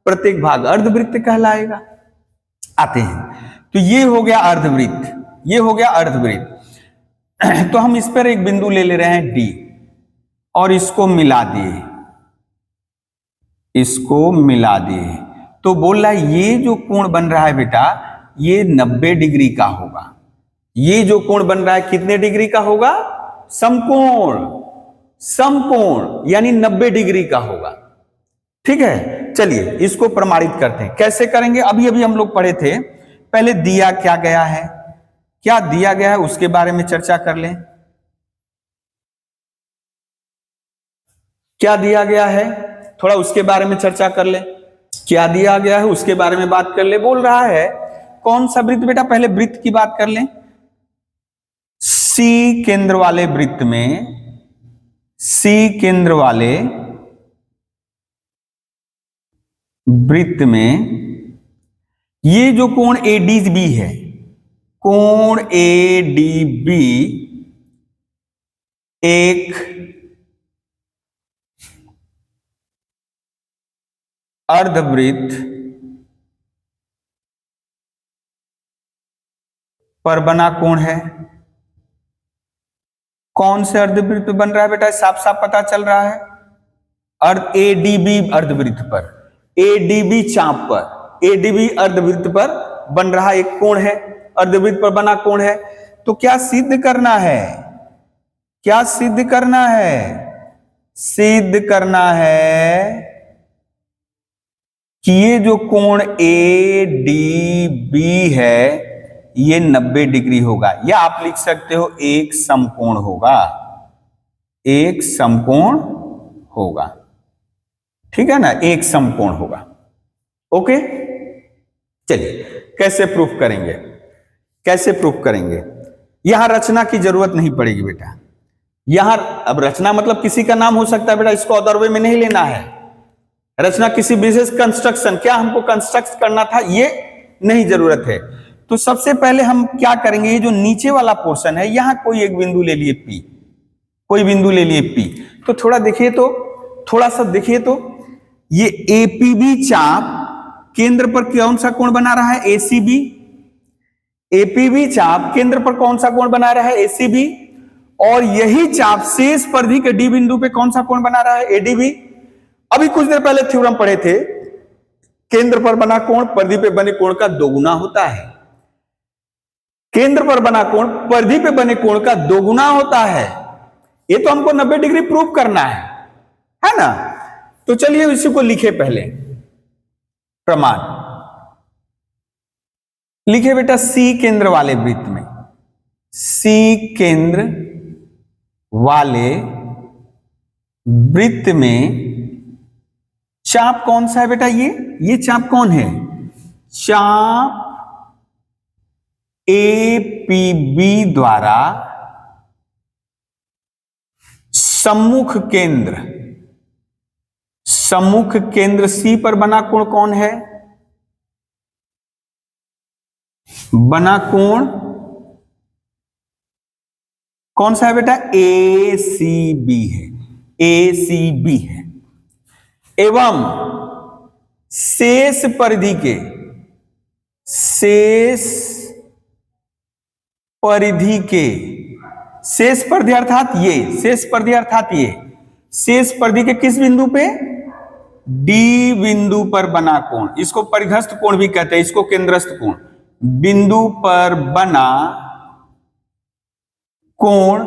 A: प्रत्येक भाग अर्धवृत्त कहलाएगा। आते हैं, तो ये हो गया अर्धवृत्त, ये हो गया अर्धवृत्त। तो हम इस पर एक बिंदु ले रहे हैं डी, और इसको मिला दिए, इसको मिला दिए, तो बोल रहा है ये जो कोण बन रहा है बेटा, ये 90 डिग्री का होगा। ये जो कोण बन रहा है कितने डिग्री का होगा? समकोण, समकोण यानी 90 डिग्री का होगा। ठीक है, चलिए इसको प्रमाणित करते हैं। कैसे करेंगे? अभी अभी हम लोग पढ़े थे, पहले दिया क्या गया है, क्या दिया गया है उसके बारे में चर्चा कर लें। क्या दिया गया है थोड़ा उसके बारे में चर्चा कर ले। क्या दिया गया है उसके बारे में बात कर ले। बोल रहा है कौन सा वृत्त बेटा? पहले वृत्त की बात कर लें। सी केंद्र वाले वृत्त में, सी केंद्र वाले वृत्त में ये जो कोण एडीबी है, कोण एडीबी एक अर्धवृत्त पर बना कोण है। कौन से अर्धवृत्त बन रहा है बेटा? साफ साफ पता चल रहा है, एडीबी अर्धवृत्त पर, एडीबी चाप पर, एडीबी अर्धवृत्त पर बन रहा एक कोण है, अर्धवृत्त पर बना कोण है। तो क्या सिद्ध करना है? क्या सिद्ध करना है? सिद्ध करना है कि ये जो कोण एडीबी है ये 90 डिग्री होगा, या आप लिख सकते हो एक समकोण होगा, एक समकोण होगा। ठीक है ना, एक समकोण होगा। ओके, चलिए कैसे प्रूफ करेंगे, कैसे प्रूफ करेंगे? यहां रचना की जरूरत नहीं पड़ेगी बेटा। यहां अब रचना मतलब किसी का नाम हो सकता है बेटा, इसको अदर वे में नहीं लेना है। रचना किसी विशेष कंस्ट्रक्शन, क्या हमको कंस्ट्रक्ट करना था ये नहीं जरूरत है। तो सबसे पहले हम क्या करेंगे, ये जो नीचे वाला पोर्शन है यहां कोई एक बिंदु ले लिए P, कोई बिंदु ले लिए P। तो थोड़ा देखिए, तो थोड़ा सा देखिए, तो ये APB चाप केंद्र पर कौन सा कोण बना रहा है? ACB। APB चाप केंद्र पर कौन सा कोण बना रहा है? ACB। और यही चाप शेष परिधि के D बिंदु पे कौन सा कोण बना रहा है? ADB। अभी कुछ देर पहले थ्योरम पढ़े थे, केंद्र पर बना कोण परिधि पे बने कोण का दोगुना होता है। केंद्र पर बना कोण परिधि पे बने कोण का दोगुना होता है। ये तो हमको 90 डिग्री प्रूव करना है ना। तो चलिए इसी को लिखे, पहले प्रमाण लिखे बेटा। सी केंद्र वाले वृत्त में, सी केंद्र वाले वृत्त में चाप कौन सा है बेटा? ये चाप कौन है? चाप APB द्वारा सम्मुख केंद्र, सम्मुख केंद्र C पर बना कोण कौन है? बना कोण कौन सा है बेटा? ACB है, ACB है। एवं शेष परिधि के, शेष परिधि के, शेष परिधि अर्थात ये, शेष परिधि अर्थात ये, शेष परिधि के किस बिंदु पे? डी बिंदु पर बना कोण, इसको परिधस्थ कोण भी कहते हैं, इसको केंद्रस्थ कोण। बिंदु पर बना कोण,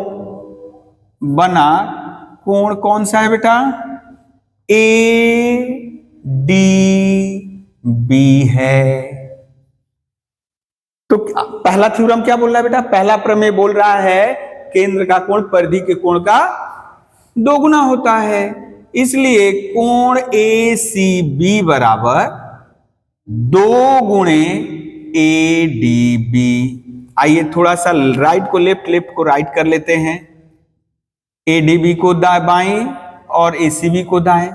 A: बना कोण कौन सा है बेटा? ए डी बी है। तो पहला थ्योरम क्या बोल रहा है बेटा? पहला प्रमेय बोल रहा है केंद्र का कोण परिधि के कोण का दोगुना होता है, इसलिए कोण ए सी बी बराबर 2 गुणे ए डी बी। आइए थोड़ा सा राइट को लेफ्ट, लेफ्ट को राइट कर लेते हैं। ए डी बी को बाएं और ए सी बी को दाएं।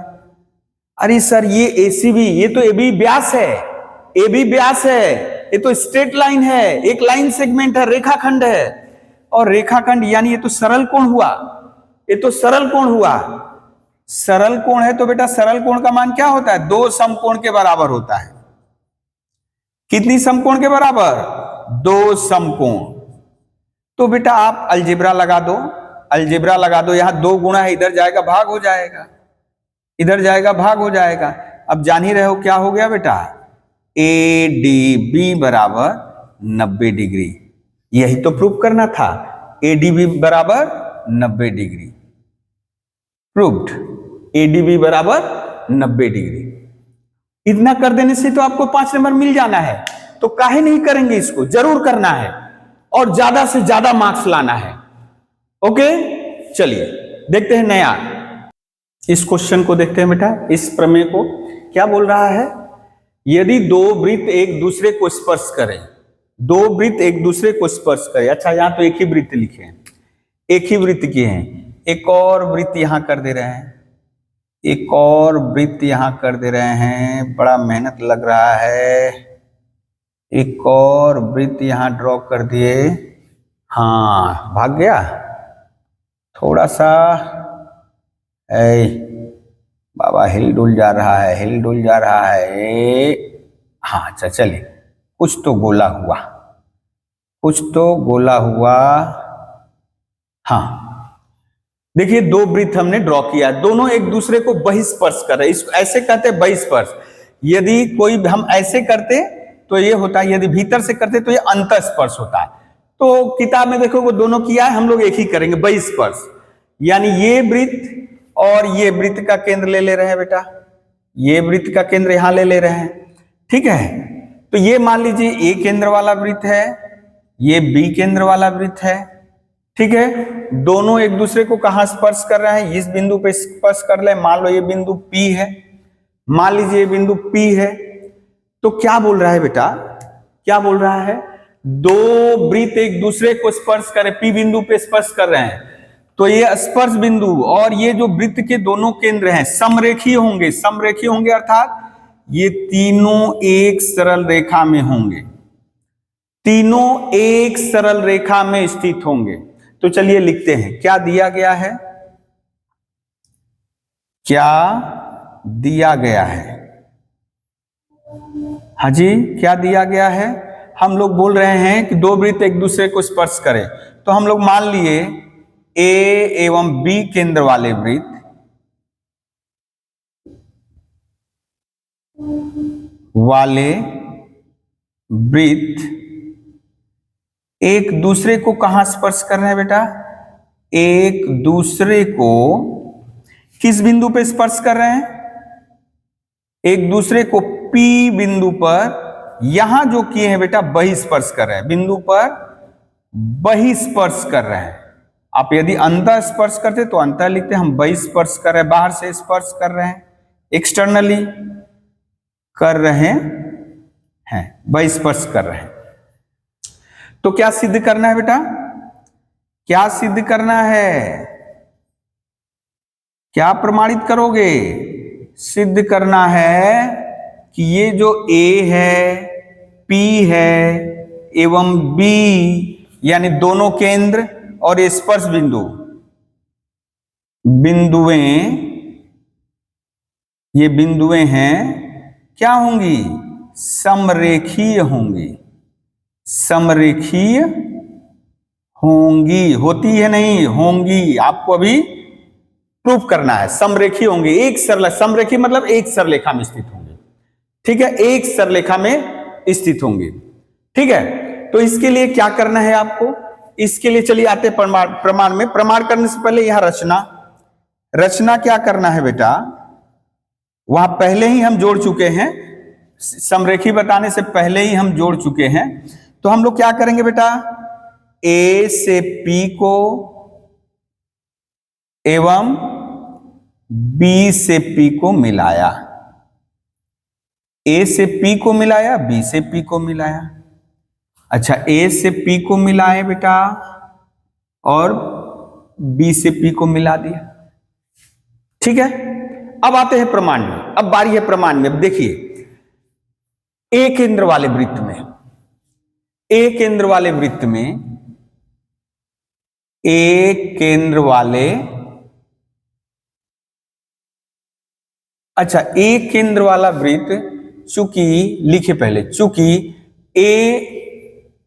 A: अरे सर ये ए सी बी, ये तो ए बी व्यास है, ए बी व्यास है, ये तो स्ट्रेट लाइन है, एक लाइन सेगमेंट है, रेखाखंड है। और रेखाखंड यानी ये तो सरल कोण हुआ, ये तो सरल कोण हुआ। सरल कोण है तो बेटा सरल कोण का मान क्या होता है? 2 समकोण के बराबर होता है। कितनी समकोण के बराबर? 2 समकोण। तो बेटा आप अलजेब्रा लगा दो, अलजेब्रा लगा दो। यहां 2 गुणा है, इधर जाएगा भाग हो जाएगा, इधर जाएगा भाग हो जाएगा। अब जान ही रहे हो क्या हो गया बेटा? ए डी बी बराबर 90 डिग्री। यही तो प्रूव करना था, ए डी बी बराबर 90 degree. Proved, A D B बराबर 90 डिग्री। इतना कर देने से तो आपको 5 नंबर मिल जाना है, तो काहे नहीं करेंगे? इसको जरूर करना है और ज्यादा से ज्यादा मार्क्स लाना है। ओके, चलिए देखते हैं नया। इस क्वेश्चन को देखते हैं बेटा। इस प्रमेय को क्या बोल रहा है? यदि 2 वृत्त एक दूसरे को स्पर्श करें, 2 वृत्त एक दूसरे को स्पर्श करें। अच्छा यहां तो एक ही वृत्त लिखे हैं, एक ही वृत्त किए हैं, एक और वृत्त यहां कर दे रहे हैं, एक और वृत्त यहां कर दे रहे हैं, बड़ा मेहनत लग रहा है। एक और वृत्त यहां ड्रॉ कर दिए। हाँ भाग गया थोड़ा सा, बाबा हिल डुल जा रहा है, हिल डुल जा रहा है। हाँ अच्छा चलिए, कुछ तो गोला हुआ, कुछ तो गोला हुआ। हाँ देखिए 2 वृत्त हमने ड्रॉ किया, दोनों एक दूसरे को बहिस्पर्श कर रहे हैं, इसको ऐसे कहते हैं बहिस्पर्श। यदि कोई हम ऐसे करते तो ये होता है, यदि भीतर से करते तो ये अंतस्पर्श होता है। तो किताब में देखो वो दोनों किया है, हम लोग एक ही करेंगे, बहिस्पर्श। यानी ये वृत्त और ये वृत्त का केंद्र ले रहे हैं बेटा, ये वृत्त का केंद्र यहां ले रहे हैं, ठीक है। तो ये मान लीजिए ए केंद्र वाला वृत्त है, ये बी केंद्र वाला वृत्त है, ठीक है। दोनों एक दूसरे को कहां स्पर्श कर रहे हैं? इस बिंदु पे स्पर्श कर ले। मान लो ये बिंदु P है, मान लीजिए ये बिंदु P है। तो क्या बोल रहा है बेटा? क्या बोल रहा है? 2 वृत्त एक दूसरे को स्पर्श करे, P बिंदु पे स्पर्श कर रहे हैं, तो ये स्पर्श बिंदु और ये जो वृत्त के दोनों केंद्र हैं समरेखीय होंगे। समरेखीय होंगे अर्थात ये तीनों एक सरल रेखा में होंगे, तीनों एक सरल रेखा में स्थित होंगे। तो चलिए लिखते हैं क्या दिया गया है, क्या दिया गया है। हाँ जी क्या दिया गया है? हम लोग बोल रहे हैं कि 2 वृत्त एक दूसरे को स्पर्श करें, तो हम लोग मान लिए ए एवं बी केंद्र वाले वृत्त एक दूसरे को कहां स्पर्श कर रहे हैं बेटा? एक दूसरे को किस बिंदु पे स्पर्श कर रहे हैं? एक दूसरे को P बिंदु पर, यहां जो किए हैं बेटा बहिस्पर्श कर रहे हैं, बिंदु पर बहिस्पर्श कर रहे हैं। आप यदि अंतः स्पर्श करते तो अंतः लिखते, हम बहिस्पर्श कर रहे हैं, बाहर से स्पर्श कर रहे हैं, एक्सटर्नली कर रहे हैं, बहिस्पर्श कर रहे हैं। तो क्या सिद्ध करना है बेटा? क्या सिद्ध करना है? क्या प्रमाणित करोगे? सिद्ध करना है कि ये जो A है, P है एवं B यानी दोनों केंद्र और स्पर्श बिंदुएं, ये बिंदुएं हैं क्या होंगी? समरेखीय होंगी, समरेखीय होंगी, होती है नहीं होंगी। आपको अभी प्रूफ करना है। समरेखी होंगे, एक सरल, समरेखी मतलब एक सरलेखा में स्थित होंगे, ठीक है, एक सरलेखा में स्थित होंगे, ठीक है। तो इसके लिए क्या करना है आपको, इसके लिए चलिए आते प्रमाण में। प्रमाण करने से पहले यहां रचना क्या करना है बेटा, वहां पहले ही हम जोड़ चुके हैं, समरेखी बताने से पहले ही हम जोड़ चुके हैं। तो हम लोग क्या करेंगे बेटा, ए से पी को एवं बी से पी को मिलाया, ए से पी को मिलाया, बी से पी को मिलाया। अच्छा, ए से पी को मिलाए बेटा और बी से पी को मिला दिया, ठीक है। अब आते हैं प्रमाण में, अब बारी है प्रमाण में। अब देखिए, ए केंद्र वाले वृत्त में, ए केंद्र वाले वृत्त में, ए केंद्र वाले, अच्छा, ए केंद्र वाला वृत्त, चूंकि लिखे पहले, चूंकि ए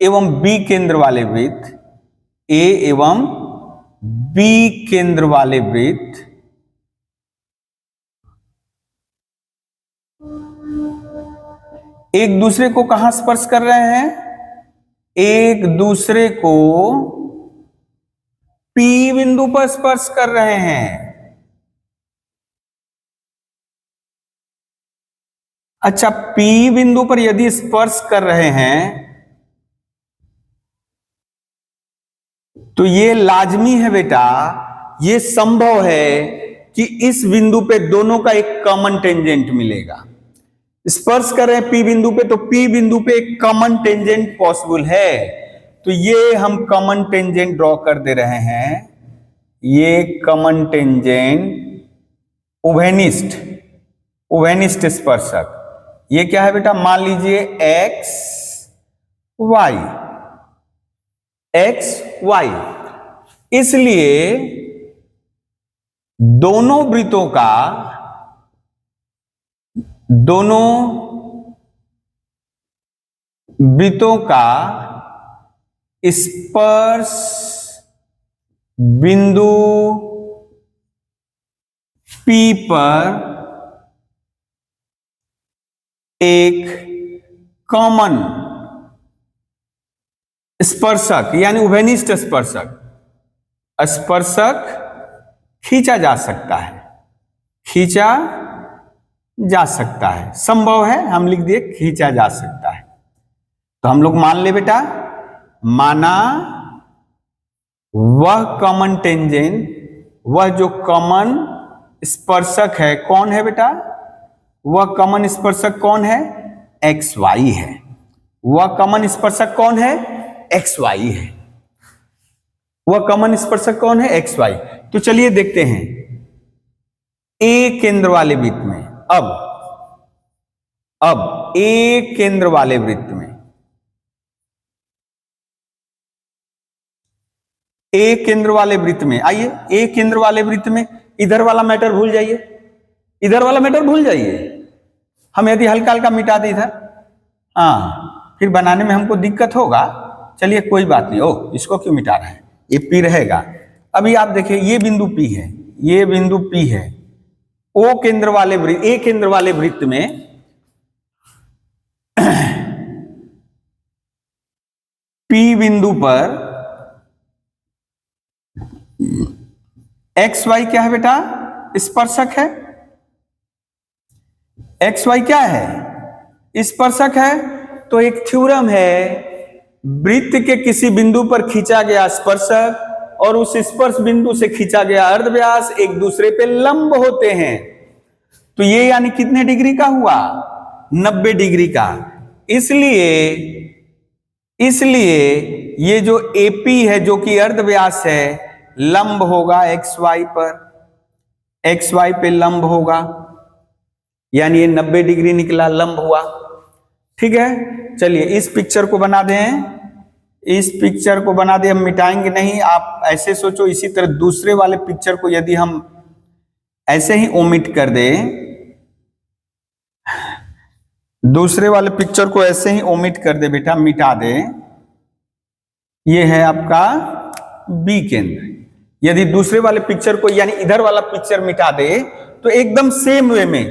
A: एवं बी केंद्र वाले वृत्त, ए एवं बी केंद्र वाले वृत्त एक दूसरे को कहां स्पर्श कर रहे हैं, एक दूसरे को पी बिंदु पर स्पर्श कर रहे हैं। अच्छा, पी बिंदु पर यदि स्पर्श कर रहे हैं तो ये लाजमी है बेटा, ये संभव है कि इस बिंदु पे दोनों का एक कॉमन टेंजेंट मिलेगा। स्पर्श कर रहे हैं पी बिंदु पे, तो पी बिंदु पे एक कॉमन टेंजेंट पॉसिबल है। तो ये हम कॉमन टेंजेंट ड्रॉ कर दे रहे हैं, ये कॉमन टेंजेंट उभयनिष्ठ स्पर्शक, ये क्या है बेटा, मान लीजिए एक्स वाई। इसलिए दोनों वृत्तों का स्पर्श बिंदु P पर एक कॉमन स्पर्शक यानी उभयनिष्ठ स्पर्शक खींचा जा सकता है, संभव है, हम लिख दिए खींचा जा सकता है। तो हम लोग मान ले बेटा, माना वह कॉमन टेंजेंट, वह जो कॉमन स्पर्शक है, कौन है बेटा, वह कॉमन स्पर्शक कौन है, एक्स वाई है। वह कॉमन स्पर्शक कौन है, एक्स वाई है। वह कॉमन स्पर्शक कौन है, एक्स वाई। तो चलिए देखते हैं ए केंद्र वाले वृत्त में। अब ए केंद्र वाले वृत्त में, ए केंद्र वाले वृत्त में आइए, ए केंद्र वाले वृत्त में इधर वाला मैटर भूल जाइए, हम यदि हल्का हल्का मिटा दी था, फिर बनाने में हमको दिक्कत होगा। चलिए कोई बात नहीं, इसको क्यों मिटा रहे हैं, ये पी रहेगा। अभी आप देखिए, ये बिंदु पी है, ये बिंदु पी है। ओ केंद्र वाले वृत्त, ए केंद्र वाले वृत्त में पी बिंदु पर एक्स वाई क्या है बेटा, स्पर्शक है। एक्स वाई क्या है, स्पर्शक है। तो एक थ्योरम है, वृत्त के किसी बिंदु पर खींचा गया स्पर्शक और उस स्पर्श बिंदु से खींचा गया अर्धव्यास एक दूसरे पे लंब होते हैं। तो ये यानी कितने डिग्री का हुआ, 90 डिग्री का। इसलिए ये जो एपी है जो कि अर्धव्यास है, लंब होगा एक्स वाई पर, एक्स वाई पे लंब होगा, यानी ये 90 डिग्री निकला, लंब हुआ। ठीक है, चलिए इस पिक्चर को बना दें, इस पिक्चर को बना दें, हम मिटाएंगे नहीं। आप ऐसे सोचो, इसी तरह दूसरे वाले पिक्चर को यदि हम ऐसे ही ओमिट कर दें, दूसरे वाले पिक्चर को ऐसे ही ओमिट कर दे बेटा, मिटा दे। ये है आपका बी केंद्र, यदि दूसरे वाले पिक्चर को यानी इधर वाला पिक्चर मिटा दे तो एकदम सेम वे में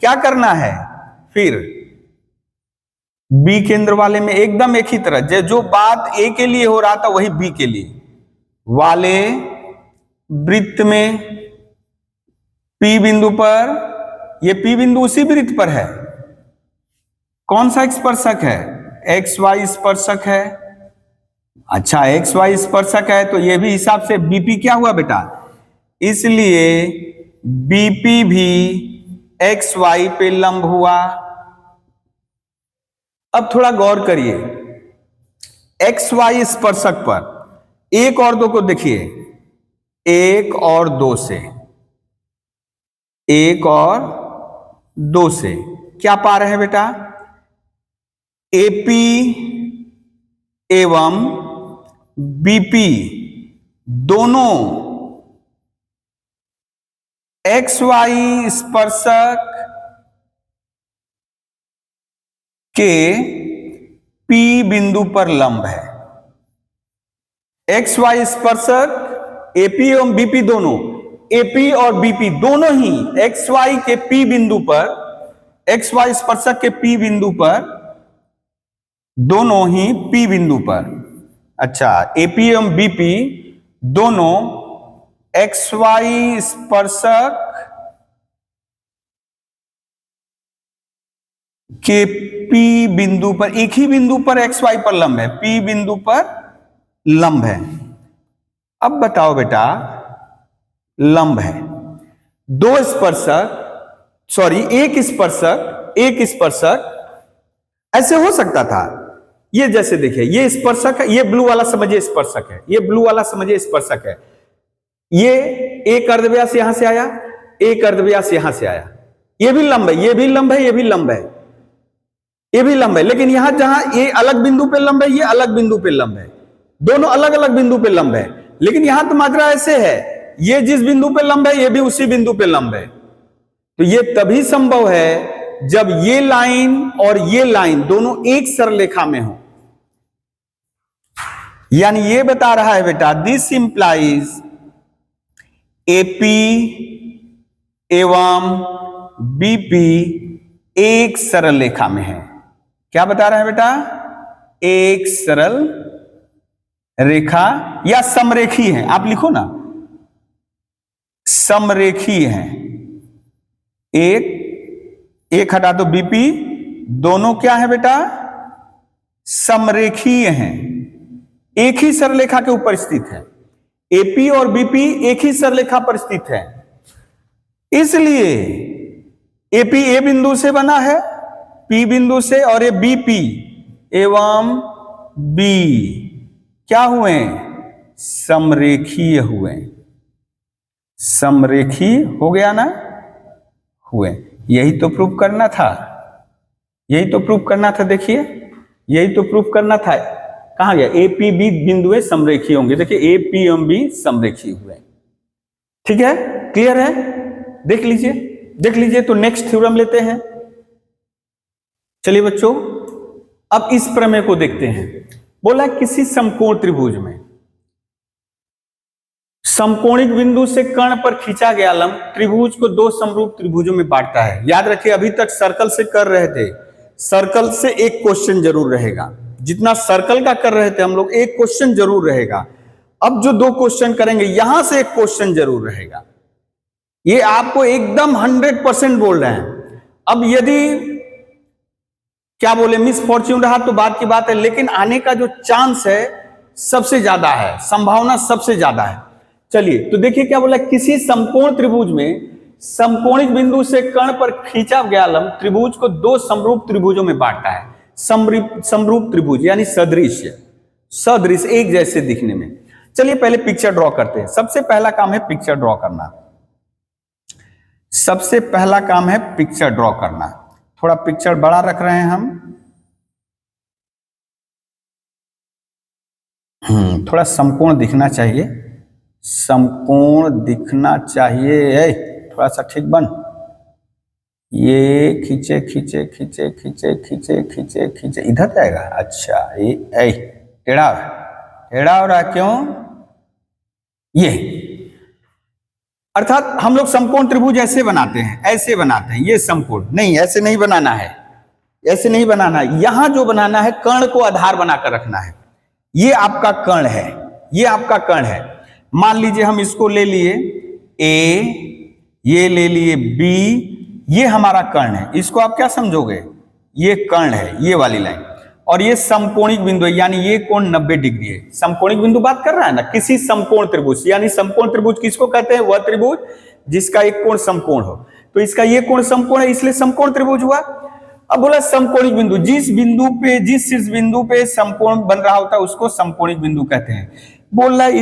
A: क्या करना है, फिर बी केंद्र वाले में एकदम एक ही तरह जो बात ए के लिए हो रहा था वही बी के लिए वाले वृत्त में पी बिंदु पर, ये पी बिंदु उसी वृत्त पर है, कौन सा स्पर्शक है, एक्स वाई स्पर्शक है। अच्छा एक्स वाई स्पर्शक है तो ये भी हिसाब से बीपी क्या हुआ बेटा, इसलिए बीपी भी एक्स वाई पे लंब हुआ। अब थोड़ा गौर करिए, एक्स वाई स्पर्शक पर एक और दो को देखिए, एक और दो से, एक और दो से क्या पा रहे हैं बेटा, एपी एवं बीपी दोनों एक्स वाई स्पर्शक के पी बिंदु पर लंब है। एक्स वाई स्पर्शक एपी एवं बीपी दोनों, एपी और बीपी दोनों ही एक्स वाई के पी बिंदु पर, एक्स वाई स्पर्शक के पी बिंदु पर, दोनों ही पी बिंदु पर। अच्छा एपी एवं बीपी दोनों एक्स वाई स्पर्शक के पी बिंदु पर, एक ही बिंदु पर एक्स वाई पर लंब है, पी बिंदु पर लंब है। अब बताओ बेटा, लंब है, दो स्पर्शक, सॉरी एक स्पर्शक ऐसे हो सकता था, ये जैसे देखिए ये स्पर्शक है, ये ब्लू वाला समझिए स्पर्शक है, ये ब्लू वाला समझिए स्पर्शक है, ये एक अर्धव्यास यहां से आया, एक अर्धव्यास यहां से आया, ये भी लंब है, ये भी लंब है, ये भी लंब है, ये भी लंब है, लेकिन यहां जहां ये अलग बिंदु पे लंब है, ये अलग बिंदु पे लंब है, दोनों अलग अलग बिंदु पे लंब है, लेकिन यहां तो मात्रा ऐसे है, ये जिस बिंदु पे लंब है ये भी उसी बिंदु पे लंब है। तो ये तभी संभव है जब ये लाइन और ये लाइन दोनों एक सरलरेखा में हो। यानी ये बता रहा है बेटा, दिस इंप्लाइज एपी एवं बीपी एक सरल रेखा में है। क्या बता रहा है बेटा, एक सरल रेखा या समरेखी है, आप लिखो ना समरेखी है, एक हटा दो बीपी, दोनों क्या है बेटा, समरेखीय हैं, एक ही सरलेखा के ऊपर स्थित है, एपी और बीपी एक ही सरलेखा पर स्थित है, इसलिए एपी ए बिंदु से बना है पी बिंदु से, और ये बीपी एवं बी क्या हुए, समरेखीय हुए, समरेखीय हो गया ना, हुए। यही तो प्रूफ करना था, यही तो प्रूफ करना था, देखिए यही तो प्रूफ करना था। कहां गया, ए पी बी बिंदुएं समरेखीय होंगे, देखिए ए पी एम बी समरेखीय हुए। ठीक है, क्लियर है, देख लीजिए, देख लीजिए। तो नेक्स्ट थ्योरम लेते हैं। चलिए बच्चों, अब इस प्रमेय को देखते हैं। बोला किसी समकोण त्रिभुज में समकोणिक बिंदु से कर्ण पर खींचा गया लंब त्रिभुज को दो समरूप त्रिभुजों में बांटता है। याद रखिए, अभी तक सर्कल से कर रहे थे, सर्कल से एक क्वेश्चन जरूर रहेगा, जितना सर्कल का कर रहे थे हम लोग, एक क्वेश्चन जरूर रहेगा। अब जो दो क्वेश्चन करेंगे यहां से एक क्वेश्चन जरूर रहेगा, ये आपको एकदम 100% बोल रहे हैं। अब यदि क्या बोले मिस फॉर्च्यून रहा तो बात की बात है, लेकिन आने का जो चांस है सबसे ज्यादा है, संभावना सबसे ज्यादा है। चलिए तो देखिए क्या बोला, किसी समकोण त्रिभुज में समकोणिक बिंदु से कर्ण पर खींचा गया लंब त्रिभुज को दो समरूप त्रिभुजों में बांटता है। समरूप त्रिभुज यानी सदृश्य, सदृश एक जैसे दिखने में। चलिए पहले पिक्चर ड्रॉ करते हैं। सबसे पहला काम है पिक्चर ड्रॉ करना, सबसे पहला काम है पिक्चर ड्रॉ करना। थोड़ा पिक्चर बड़ा रख रहे हैं हम, थोड़ा समकोण दिखना चाहिए, समकोण दिखना चाहिए, थोड़ा सा ठीक बन। ये खींचे खींचे खींचे खींचे खींचे खींचे खींचे इधर जाएगा। अच्छा ये टेढ़ा टेढ़ा हो रहा, क्यों? ये अर्थात हम लोग समकोण त्रिभुज ऐसे बनाते हैं, ऐसे बनाते हैं, ये समकोण नहीं, ऐसे नहीं बनाना है, ऐसे नहीं बनाना है। यहां जो बनाना है कर्ण को आधार बनाकर रखना है। ये आपका कर्ण है, ये आपका कर्ण है। मान लीजिए हम इसको ले लिए ए, ये ले लिए बी, ये हमारा कर्ण है। इसको आप क्या समझोगे? ये कर्ण है, ये वाली लाइन, और ये समकोणिक बिंदु है, यानी ये कोण 90 डिग्री है। समकोणिक बिंदु बात कर रहा है ना, किसी समकोण त्रिभुज, यानी समकोण त्रिभुज किसको कहते हैं? वह त्रिभुज जिसका एक कोण समकोण हो। तो इसका ये कोण समकोण है, इसलिए समकोण त्रिभुज हुआ। अब बोला समकोणिक बिंदु, जिस बिंदु पे, जिस शीर्ष बिंदु पे समकोण बन रहा होता है उसको समकोणिक बिंदु कहते हैं। बोल रहा है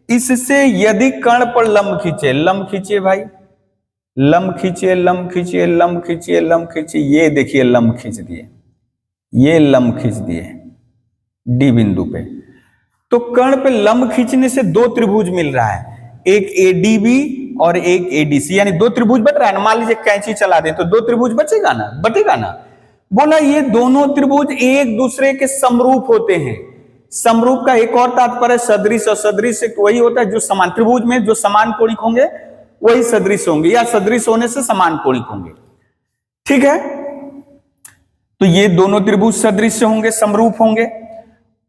A: इससे यदि कर्ण पर लंब खींचे, लंब खींचिए भाई, लंब खींचिए, लंब खींचिए, लंब खींचिए, लंब खींचिए, ये देखिए लंब खींच दिए, ये लंब खींच दिए डी बिंदु पे। तो कर्ण पे लंब खींचने से दो त्रिभुज मिल रहा है, एक एडीबी और एक एडीसी, यानी दो त्रिभुज बन रहा है ना। मान लीजिए कैंची चला दे तो दो त्रिभुज बचेगा ना, बटेगा ना। बोला ये दोनों त्रिभुज एक दूसरे के समरूप होते हैं। समरूप का एक और तात्पर्य सदृश, और सदृश वही होता है जो समान, त्रिभुज में जो समान कोणिक होंगे वही सदृश होंगे, या सदृश होने से समान कोणिक होंगे। ठीक है, तो ये दोनों त्रिभुज सदृश होंगे, समरूप होंगे,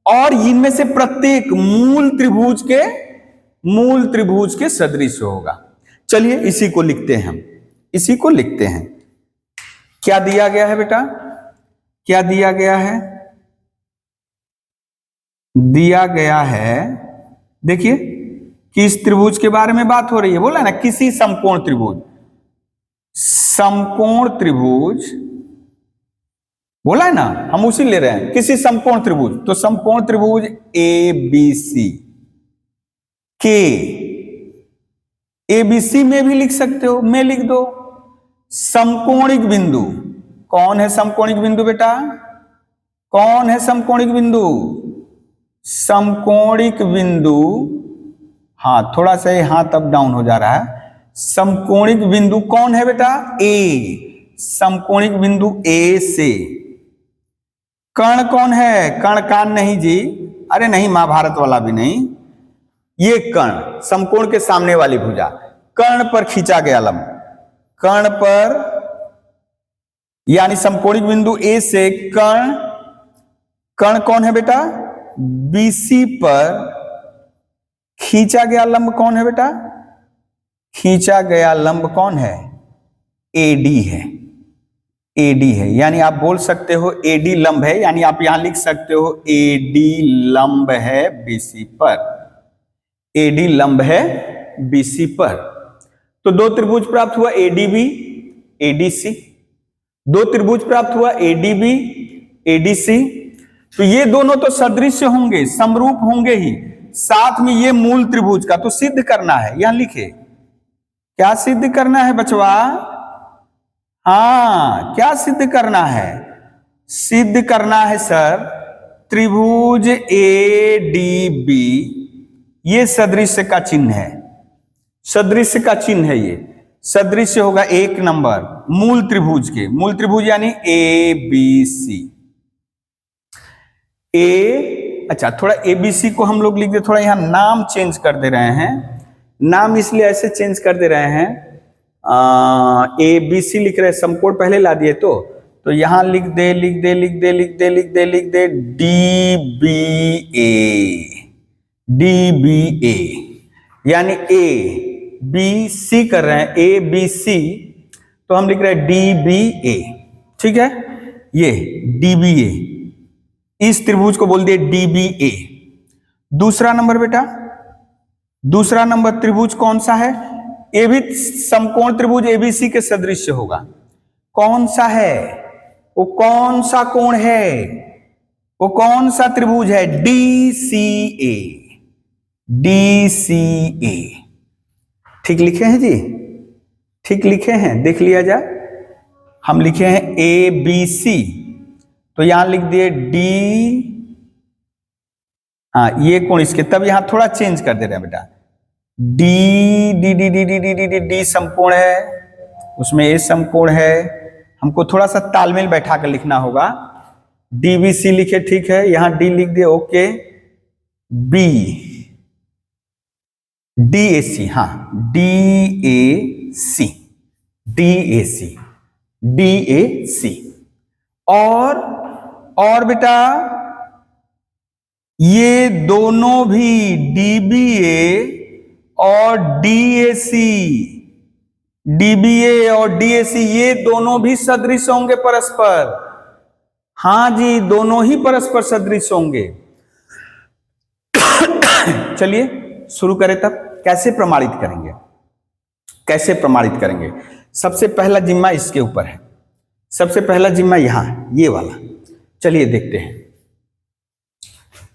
A: और इनमें से प्रत्येक मूल त्रिभुज के सदृश होगा। चलिए इसी को लिखते हैं हम, इसी को लिखते हैं। क्या दिया गया है बेटा? क्या दिया गया है? दिया गया है, देखिए किस त्रिभुज के बारे में बात हो रही है। बोला ना किसी समकोण त्रिभुज, समकोण त्रिभुज बोला है ना, हम उसी ले रहे हैं, किसी समकोण त्रिभुज। तो समकोण त्रिभुज ए बी सी के, एबीसी में भी लिख सकते हो, में लिख दो। समकोणिक बिंदु, कौन है समकोणिक बिंदु बेटा? कौन है समकोणिक बिंदु? समकोणिक बिंदु, हाँ थोड़ा सा ये हाथ अप डाउन हो जा रहा है। समकोणिक बिंदु कौन है बेटा? ए। समकोणिक बिंदु ए से कर्ण कौन है? कर्ण कान नहीं जी, अरे नहीं, महाभारत वाला भी नहीं, ये कर्ण समकोण के सामने वाली भुजा, कर्ण पर खींचा गया लंब, कर्ण पर, यानी समकोणिक बिंदु ए से कर्ण, कर्ण कौन है बेटा? बीसी पर खींचा गया लंब कौन है बेटा? खींचा गया लंब कौन है? एडी है, एडी है, यानी आप बोल सकते हो एडी लंब है, यानी आप यहां लिख सकते हो एडी लंब है बीसी पर, एडी लंब है बीसी पर। तो दो त्रिभुज प्राप्त हुआ, एडीबी एडीसी, दो त्रिभुज प्राप्त हुआ, एडीबी एडीसी। तो ये दोनों तो सदृश होंगे, समरूप होंगे ही, साथ में ये मूल त्रिभुज का तो सिद्ध करना है। यहां लिखे, क्या सिद्ध करना है बचवा? हाँ, क्या सिद्ध करना है? सिद्ध करना है सर, त्रिभुज ए डी बी ये सदृश्य का चिन्ह है, सदृश्य का चिन्ह है। ये सदृश्य होगा एक नंबर मूल त्रिभुज के, मूल त्रिभुज यानी ए बी सी। ए, अच्छा थोड़ा एबीसी को हम लोग लिख दे, थोड़ा यहां नाम चेंज कर दे रहे हैं। नाम इसलिए ऐसे चेंज कर दे रहे हैं, ए बी सी लिख रहे हैं, समकोण पहले ला दिए तो यहां लिख दे, लिख दे, लिख दे, लिख दे, लिख दे, लिख दे डी बी ए, डी बी ए, यानी ए बी सी कर रहे हैं, ए बी सी, तो हम लिख रहे हैं डी बी ए। ठीक है, ये डी बी ए, इस त्रिभुज को बोल दिए डी बी ए। दूसरा नंबर बेटा, दूसरा नंबर त्रिभुज कौन सा है? ये भी समकोण त्रिभुज एबीसी के सदृश होगा। कौन सा है वो? कौन सा कोण है वो? कौन सा त्रिभुज है? डी सी ए, डी सी ए। ठीक लिखे हैं जी? ठीक लिखे हैं, देख लिया जाए। हम लिखे हैं ए बी सी, तो यहां लिख दिए डी, हाँ ये कोण इसके, तब यहां थोड़ा चेंज कर दे रहे हैं बेटा, D D D D D D D D D समकोण है, उसमें ए समकोण है। हमको थोड़ा सा तालमेल बैठा कर लिखना होगा। डी बी सी लिखे, ठीक है, यहां डी लिख दिए, ओके। बी DAC, हाँ, DAC, DAC, DAC। और बेटा ये दोनों भी DBA और DAC, DBA और DAC ये दोनों भी सदृश होंगे परस्पर। हाँ जी, दोनों ही परस्पर सदृश होंगे। चलिए शुरू करें। तब कैसे प्रमाणित करेंगे, कैसे प्रमाणित करेंगे? सबसे पहला जिम्मा इसके ऊपर है, सबसे पहला जिम्मा यहां ये वाला। चलिए देखते हैं,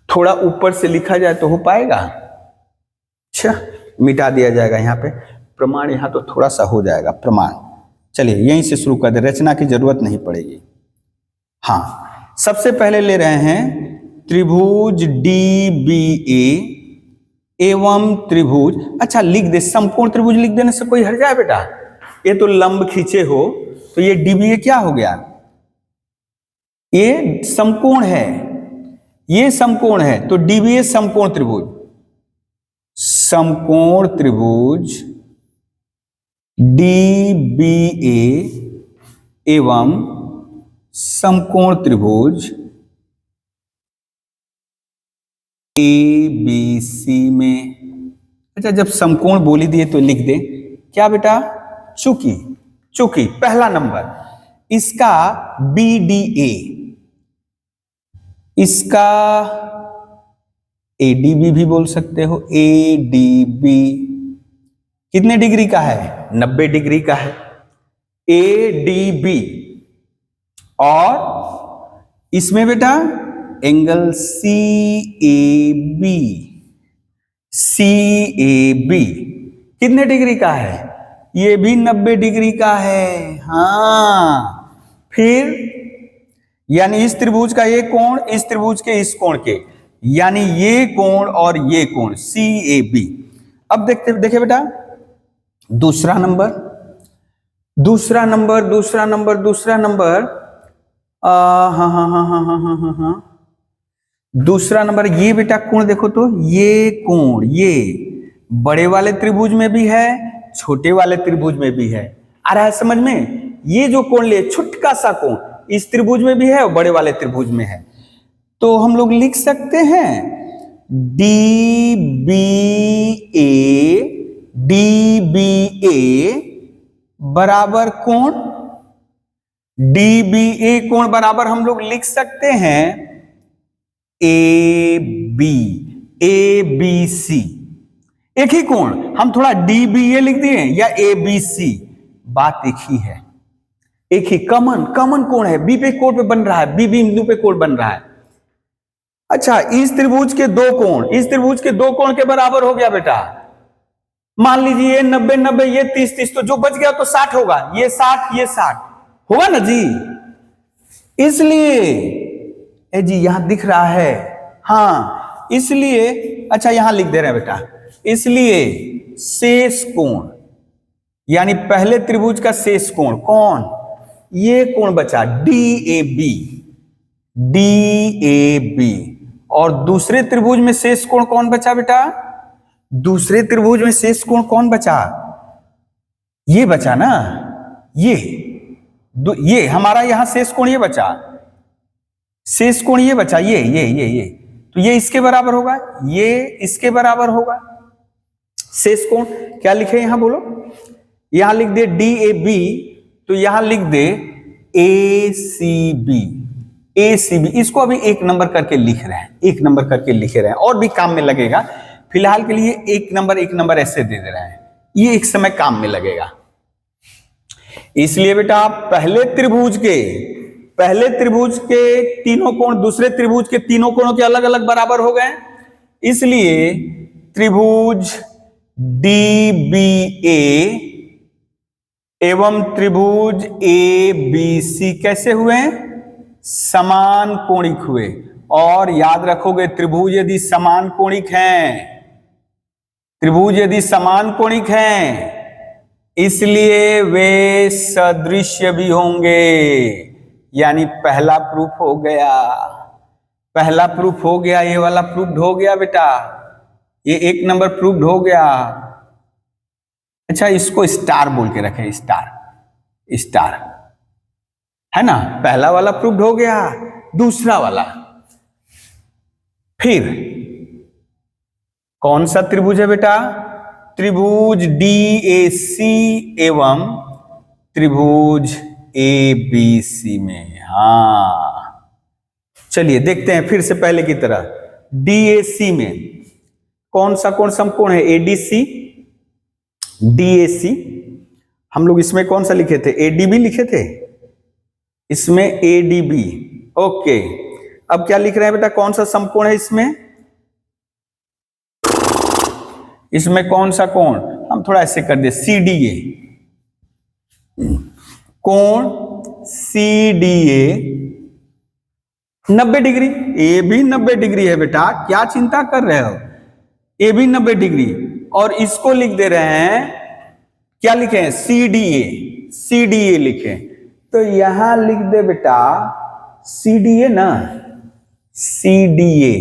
A: थोड़ा ऊपर से लिखा जाए तो हो पाएगा? अच्छा, मिटा दिया जाएगा यहाँ पे प्रमाण, यहाँ तो थोड़ा सा हो जाएगा प्रमाण। चलिए यहीं से शुरू कर दे, रचना की जरूरत नहीं पड़ेगी। हाँ, सबसे पहले ले रहे हैं त्रिभुज DBA एवं त्रिभुज, अच्छा लिख दे, समकोण त्रिभुज लिख देने से कोई हट जाए बेटा? ये तो लंब खींचे हो, तो ये DBA क्या हो गया? ये समकोण है, ये समकोण है, तो DBA समकोण त्रिभुज, समकोण त्रिभुज DBA एवं समकोण त्रिभुज ABC में। अच्छा, जब समकोण बोली दिए तो लिख दे क्या बेटा? चूंकि, चूंकि पहला नंबर इसका BDA, इसका ADB भी बोल सकते हो, ADB कितने डिग्री का है? 90 डिग्री का है ADB। और इसमें बेटा एंगल CAB, CAB कितने डिग्री का है? ये भी 90 डिग्री का है। हाँ, फिर यानी इस त्रिभुज का ये कोण इस त्रिभुज के इस कोण के, यानी ये कोण और ये कोण CAB। अब देखते देखे बेटा दूसरा नंबर, दूसरा नंबर, दूसरा नंबर, दूसरा नंबर, हाँ हाँ हाँ हाँ हाँ हाँ हाँ हाँ, दूसरा नंबर ये बेटा कोण देखो तो ये कोण, ये बड़े वाले त्रिभुज में भी है, छोटे वाले त्रिभुज में भी है। आ रहा है समझ में? ये जो कोण ले छुटका सा कोण इस त्रिभुज में भी है और बड़े वाले त्रिभुज में है। तो हम लोग लिख सकते हैं DBA बराबर कोण, DBA कोण बराबर हम लोग लिख सकते हैं ABC। एक ही कोण, हम थोड़ा DBA लिख दिए या ABC, बात एक ही है, एक ही कॉमन कोण है। बी पे कोण पे बन रहा है, बी बिंदु पे कोण बन रहा है। अच्छा, इस त्रिभुज के दो कोण इस त्रिभुज के दो कोण के बराबर हो गया बेटा। मान लीजिए ये 90 90, ये 30 30, तो जो बच गया तो 60 होगा, ये 60 ये 60 होगा ना जी। इसलिए जी यहां दिख रहा है, हाँ इसलिए, अच्छा यहां लिख दे रहे हैं बेटा, इसलिए शेष कोण यानी पहले त्रिभुज का शेष कोण कौन? ये कोण बचा DAB। और दूसरे त्रिभुज में शेष कोण कौन बचा बेटा? दूसरे त्रिभुज में शेष कोण कौन बचा? ये बचा ना, ये हमारा यहां शेष कोण ये बचा, शेष कोण ये बचा, ये तो ये इसके बराबर होगा, ये इसके बराबर होगा। शेष कोण क्या लिखे यहां बोलो? यहां लिख दे DAB, तो यहां लिख दे ACB। इसको अभी एक नंबर करके लिख रहे हैं, एक नंबर करके लिखे रहे हैं, और भी काम में लगेगा। फिलहाल के लिए एक नंबर ऐसे दे दे रहे हैं, ये एक समय काम में लगेगा। इसलिए बेटा पहले त्रिभुज के तीनों कोण दूसरे त्रिभुज के तीनों कोणों के अलग अलग बराबर हो गए। इसलिए त्रिभुज DBA एवं त्रिभुज ABC कैसे हुए? समान कोणिक हुए। और याद रखोगे त्रिभुज यदि समान कोणिक हैं, इसलिए वे सदृश्य भी होंगे। यानी पहला प्रूफ हो गया, ये वाला प्रूफ हो गया बेटा। ये 1 नंबर प्रूव्ड हो गया। अच्छा, इसको स्टार बोल के रखें, स्टार स्टार, है ना। पहला वाला प्रूव्ड हो गया। दूसरा वाला, फिर कौन सा त्रिभुज है बेटा? त्रिभुज DAC एवं त्रिभुज ABC में। हाँ, चलिए देखते हैं फिर से पहले की तरह। DAC में कौन सा कोण समकोण है? ADC, DAC। हम लोग इसमें कौन सा लिखे थे? ADB लिखे थे, इसमें ADB। ओके, अब क्या लिख रहे हैं बेटा? कौन सा समकोण है इसमें? इसमें कौन सा कोण? हम थोड़ा ऐसे कर दे, CDA। कोण CDA 90 डिग्री। ये भी 90 डिग्री है बेटा, क्या चिंता कर रहे हो? ये भी 90 डिग्री। और इसको लिख दे रहे हैं, क्या लिखे हैं? CDA। CDA लिखे, तो यहां लिख दे बेटा CDA ना, CDA।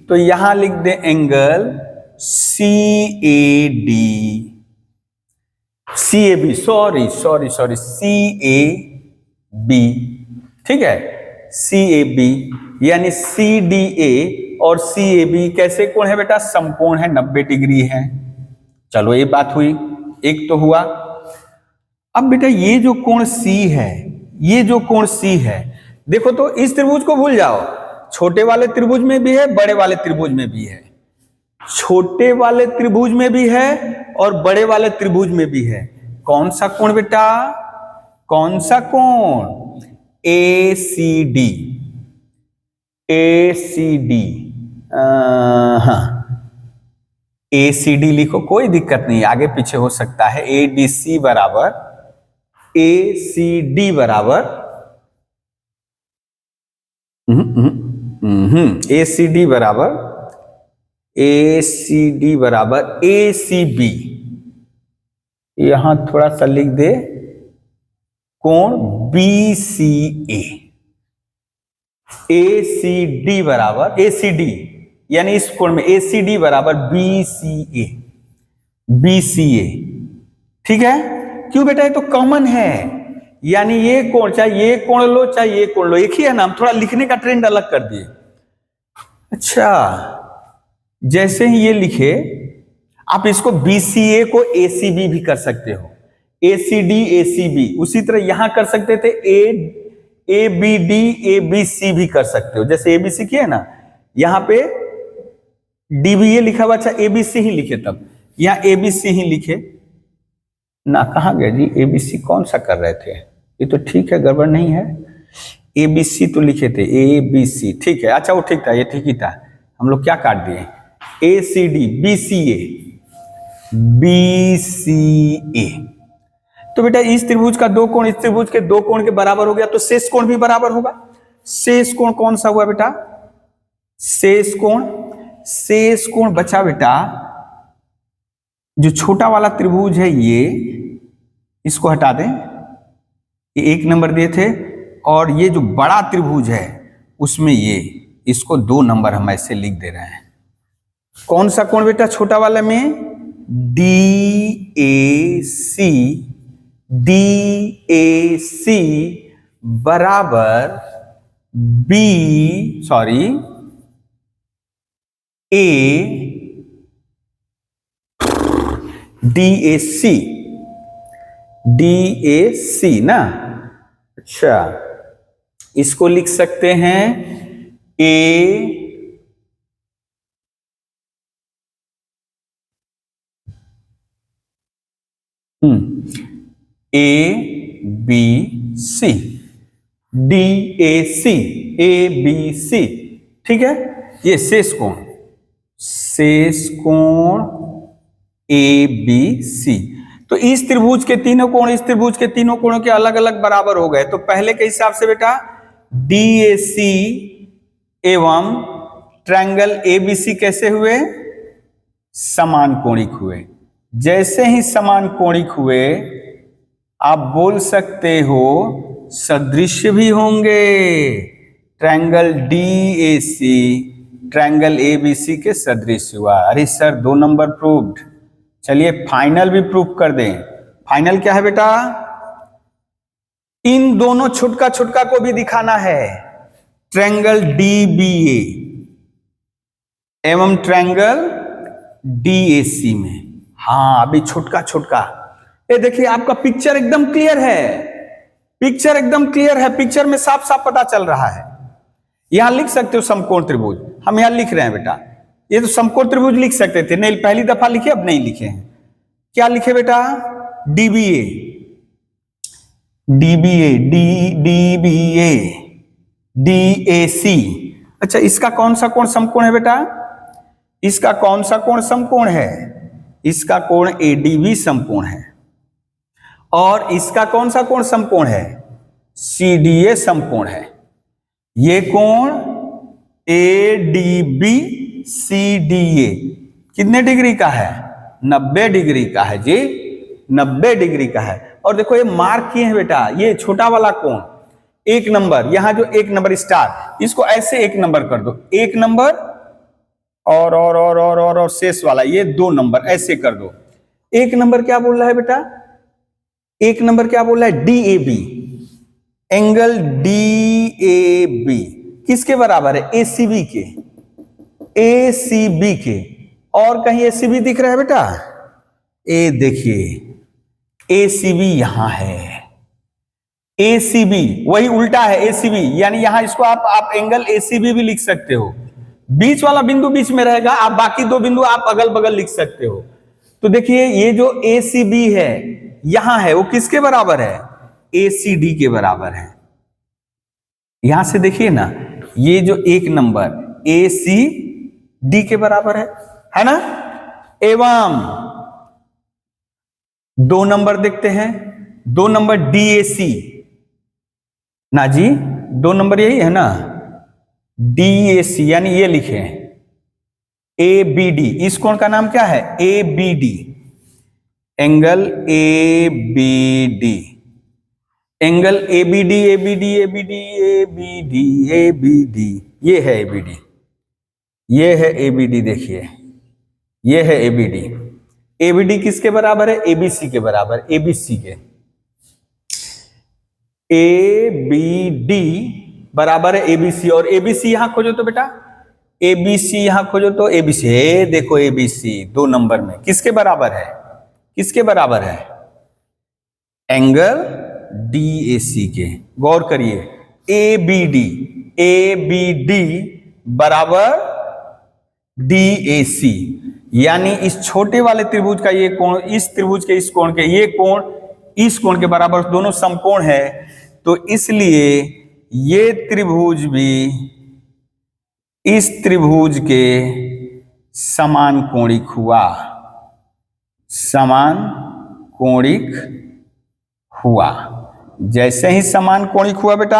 A: तो यहां लिख दे angle CAD, CAB, sorry CAB, ठीक है, CAB। यानी CDA और CAB कैसे कोण है बेटा? समकोण है, 90 डिग्री है। चलो ये बात हुई, एक तो हुआ। अब बेटा ये जो कोण C है, ये जो कोण C है, देखो तो इस त्रिभुज को भूल जाओ, छोटे वाले त्रिभुज में भी है, बड़े वाले त्रिभुज में भी है। छोटे वाले त्रिभुज में भी है और बड़े वाले त्रिभुज में भी है। कौन सा कोण बेटा? कौन सा कोण? ACD। ACD, हाँ, ACD लिखो, कोई दिक्कत नहीं, आगे पीछे हो सकता है। ADC बराबर ACD बराबर ACD बराबर ACB। यहां थोड़ा सा लिख दे, कोण BCA। ACD बराबर ACD, यानी इस कोण में ACD बराबर BCA। ठीक है, क्यों बेटा? ये तो कॉमन है, यानी ये कोण, चाहे ये कोण लो चाहे ये कोण लो, एक ही है ना। हम थोड़ा लिखने का ट्रेंड अलग कर दिए। अच्छा, जैसे ही ये लिखे, आप इसको BCA को ACB भी कर सकते हो, ACD ACB। उसी तरह यहां कर सकते थे, ABD ABC भी कर सकते हो। जैसे ABC किया ना, यहां पे DBA लिखा हुआ, अच्छा ABC ही लिखे, तब यहां ABC ही लिखे ना। कहां गए जी? ABC कौन सा कर रहे थे? ये तो ठीक है, गड़बड़ नहीं है। ABC तो लिखे थे, ABC, ठीक है। अच्छा वो ठीक था, ये ठीक ही था। हम लोग क्या काट दिए? ACD BCA। तो बेटा इस त्रिभुज का दो कोण इस त्रिभुज के दो कोण के बराबर हो गया, तो शेष कोण भी बराबर होगा। शेष कोण कौन सा हुआ बेटा? शेष कोण बचा बेटा, जो छोटा वाला त्रिभुज है ये, इसको हटा दें, ये 1 नंबर दिए थे, और ये जो बड़ा त्रिभुज है उसमें ये, इसको 2 नंबर हम ऐसे लिख दे रहे हैं। कौन सा कोण बेटा छोटा वाले में? DAC बराबर DAC ना। अच्छा, इसको लिख सकते हैं ABC, DAC ABC, ठीक है। ये शेष कोण ABC। तो इस त्रिभुज के तीनों कोण इस त्रिभुज के तीनों कोणों के अलग अलग बराबर हो गए। तो पहले के हिसाब से बेटा DAC एवं ट्रायंगल ABC कैसे हुए? समान कोणिक हुए। जैसे ही समान कोणिक हुए, आप बोल सकते हो सदृश्य भी होंगे। ट्रायंगल DAC ट्रायंगल एबीसी के सदृश हुआ। अरे सर 2 नंबर प्रूव्ड। चलिए फाइनल भी प्रूव कर दें। फाइनल क्या है बेटा? इन दोनों छुटका छुटका को भी दिखाना है, ट्रायंगल डीबीए एवं ट्रायंगल डीएसी में। हाँ अभी छुटका छुटका। ये देखिए आपका पिक्चर एकदम क्लियर है, पिक्चर एकदम क्लियर है, पिक्चर में साफ साफ पता चल रहा है। यहां लिख सकते हो समकोण त्रिभुज, हम यहां लिख रहे हैं बेटा। ये तो समकोण त्रिभुज लिख सकते थे, नहीं पहली दफा लिखे, अब नहीं लिखे हैं। क्या लिखे बेटा? DBA, dBA, dBA, DAC. अच्छा इसका कौन सा कोण समकोण है बेटा? इसका कौन सा कोण समकोण है? इसका कोण एडीबी समकोण है। और इसका कौन सा कोण समकोण है? सीडीए समकोण है। ये कोण एडीबी सीडीए कितने डिग्री का है? 90 डिग्री का है जी, 90 डिग्री का है। और देखो ये मार्क किए हैं बेटा, ये छोटा वाला कोण 1 नंबर, यहां जो 1 नंबर स्टार, इसको ऐसे 1 नंबर कर दो, 1 नंबर और शेष वाला ये 2 नंबर ऐसे कर दो। 1 नंबर क्या बोल रहा है बेटा? 1 नंबर क्या बोल रहा है? डीएबी, एंगल डीएबी किसके बराबर है? एसीबी के, एसीबी के। और कहीं एसीबी दिख रहा है बेटा? ए देखिए एसीबी यहां है, एसीबी वही उल्टा है एसीबी, यानी यहां इसको आप एंगल एसीबी भी लिख सकते हो। बीच वाला बिंदु बीच में रहेगा, आप बाकी 2 बिंदु आप अगल बगल लिख सकते हो। तो देखिए ये जो एसीबी है यहां है, वो किसके बराबर है? एसीडी के बराबर है। यहां से देखिए ना, ये जो 1 नंबर एसीडी के बराबर है ना? एवं 2 नंबर देखते हैं, 2 नंबर डीएसी ना जी, 2 नंबर यही है ना, डीएसी, यानी ये लिखे एबीडी। इस कोण का नाम क्या है? ABD, angle ABD, angle ABD, ABD, ABD, ABD, ABD, ये है एबीडी, ये है एबीडी। देखिए ये है एबीडी। एबीडी किसके बराबर है? एबीसी के बराबर, एबीसी के। एबीडी बराबर है एबीसी, और एबीसी यहां खोजो तो बेटा, एबीसी यहां खोजो तो एबीसी, देखो एबीसी 2 नंबर में किसके बराबर है? किसके बराबर है? एंगल डीएसी के। गौर करिए, एबीडी, एबीडी बराबर डीएसी, यानी इस छोटे वाले त्रिभुज का ये कोण इस त्रिभुज के इस कोण के, ये कोण इस कोण के बराबर, दोनों समकोण है। तो इसलिए ये त्रिभुज भी इस त्रिभुज के समान कोणिक हुआ, समान कोणिक हुआ। जैसे ही समान कोणिक हुआ बेटा,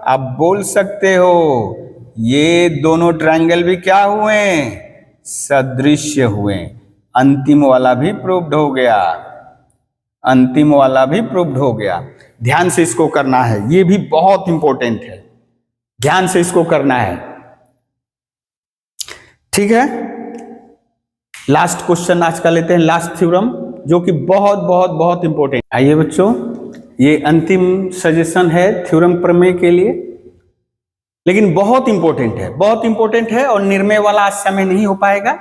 A: आप बोल सकते हो ये दोनों ट्रायंगल भी क्या हुए? सदृश्य हुए। अंतिम वाला भी प्रूव्ड हो गया, अंतिम वाला भी प्रूव्ड हो गया। ध्यान से इसको करना है, ये भी बहुत इंपॉर्टेंट है, ध्यान से इसको करना है, ठीक है। लास्ट क्वेश्चन आज का लेते हैं, लास्ट थ्योरम, जो कि बहुत बहुत बहुत इंपॉर्टेंट। आइए बच्चों, ये अंतिम सजेशन है थ्योरम प्रमेय के लिए, लेकिन बहुत इंपॉर्टेंट है, बहुत इंपॉर्टेंट है। और निर्णय वाला आज समय नहीं हो पाएगा,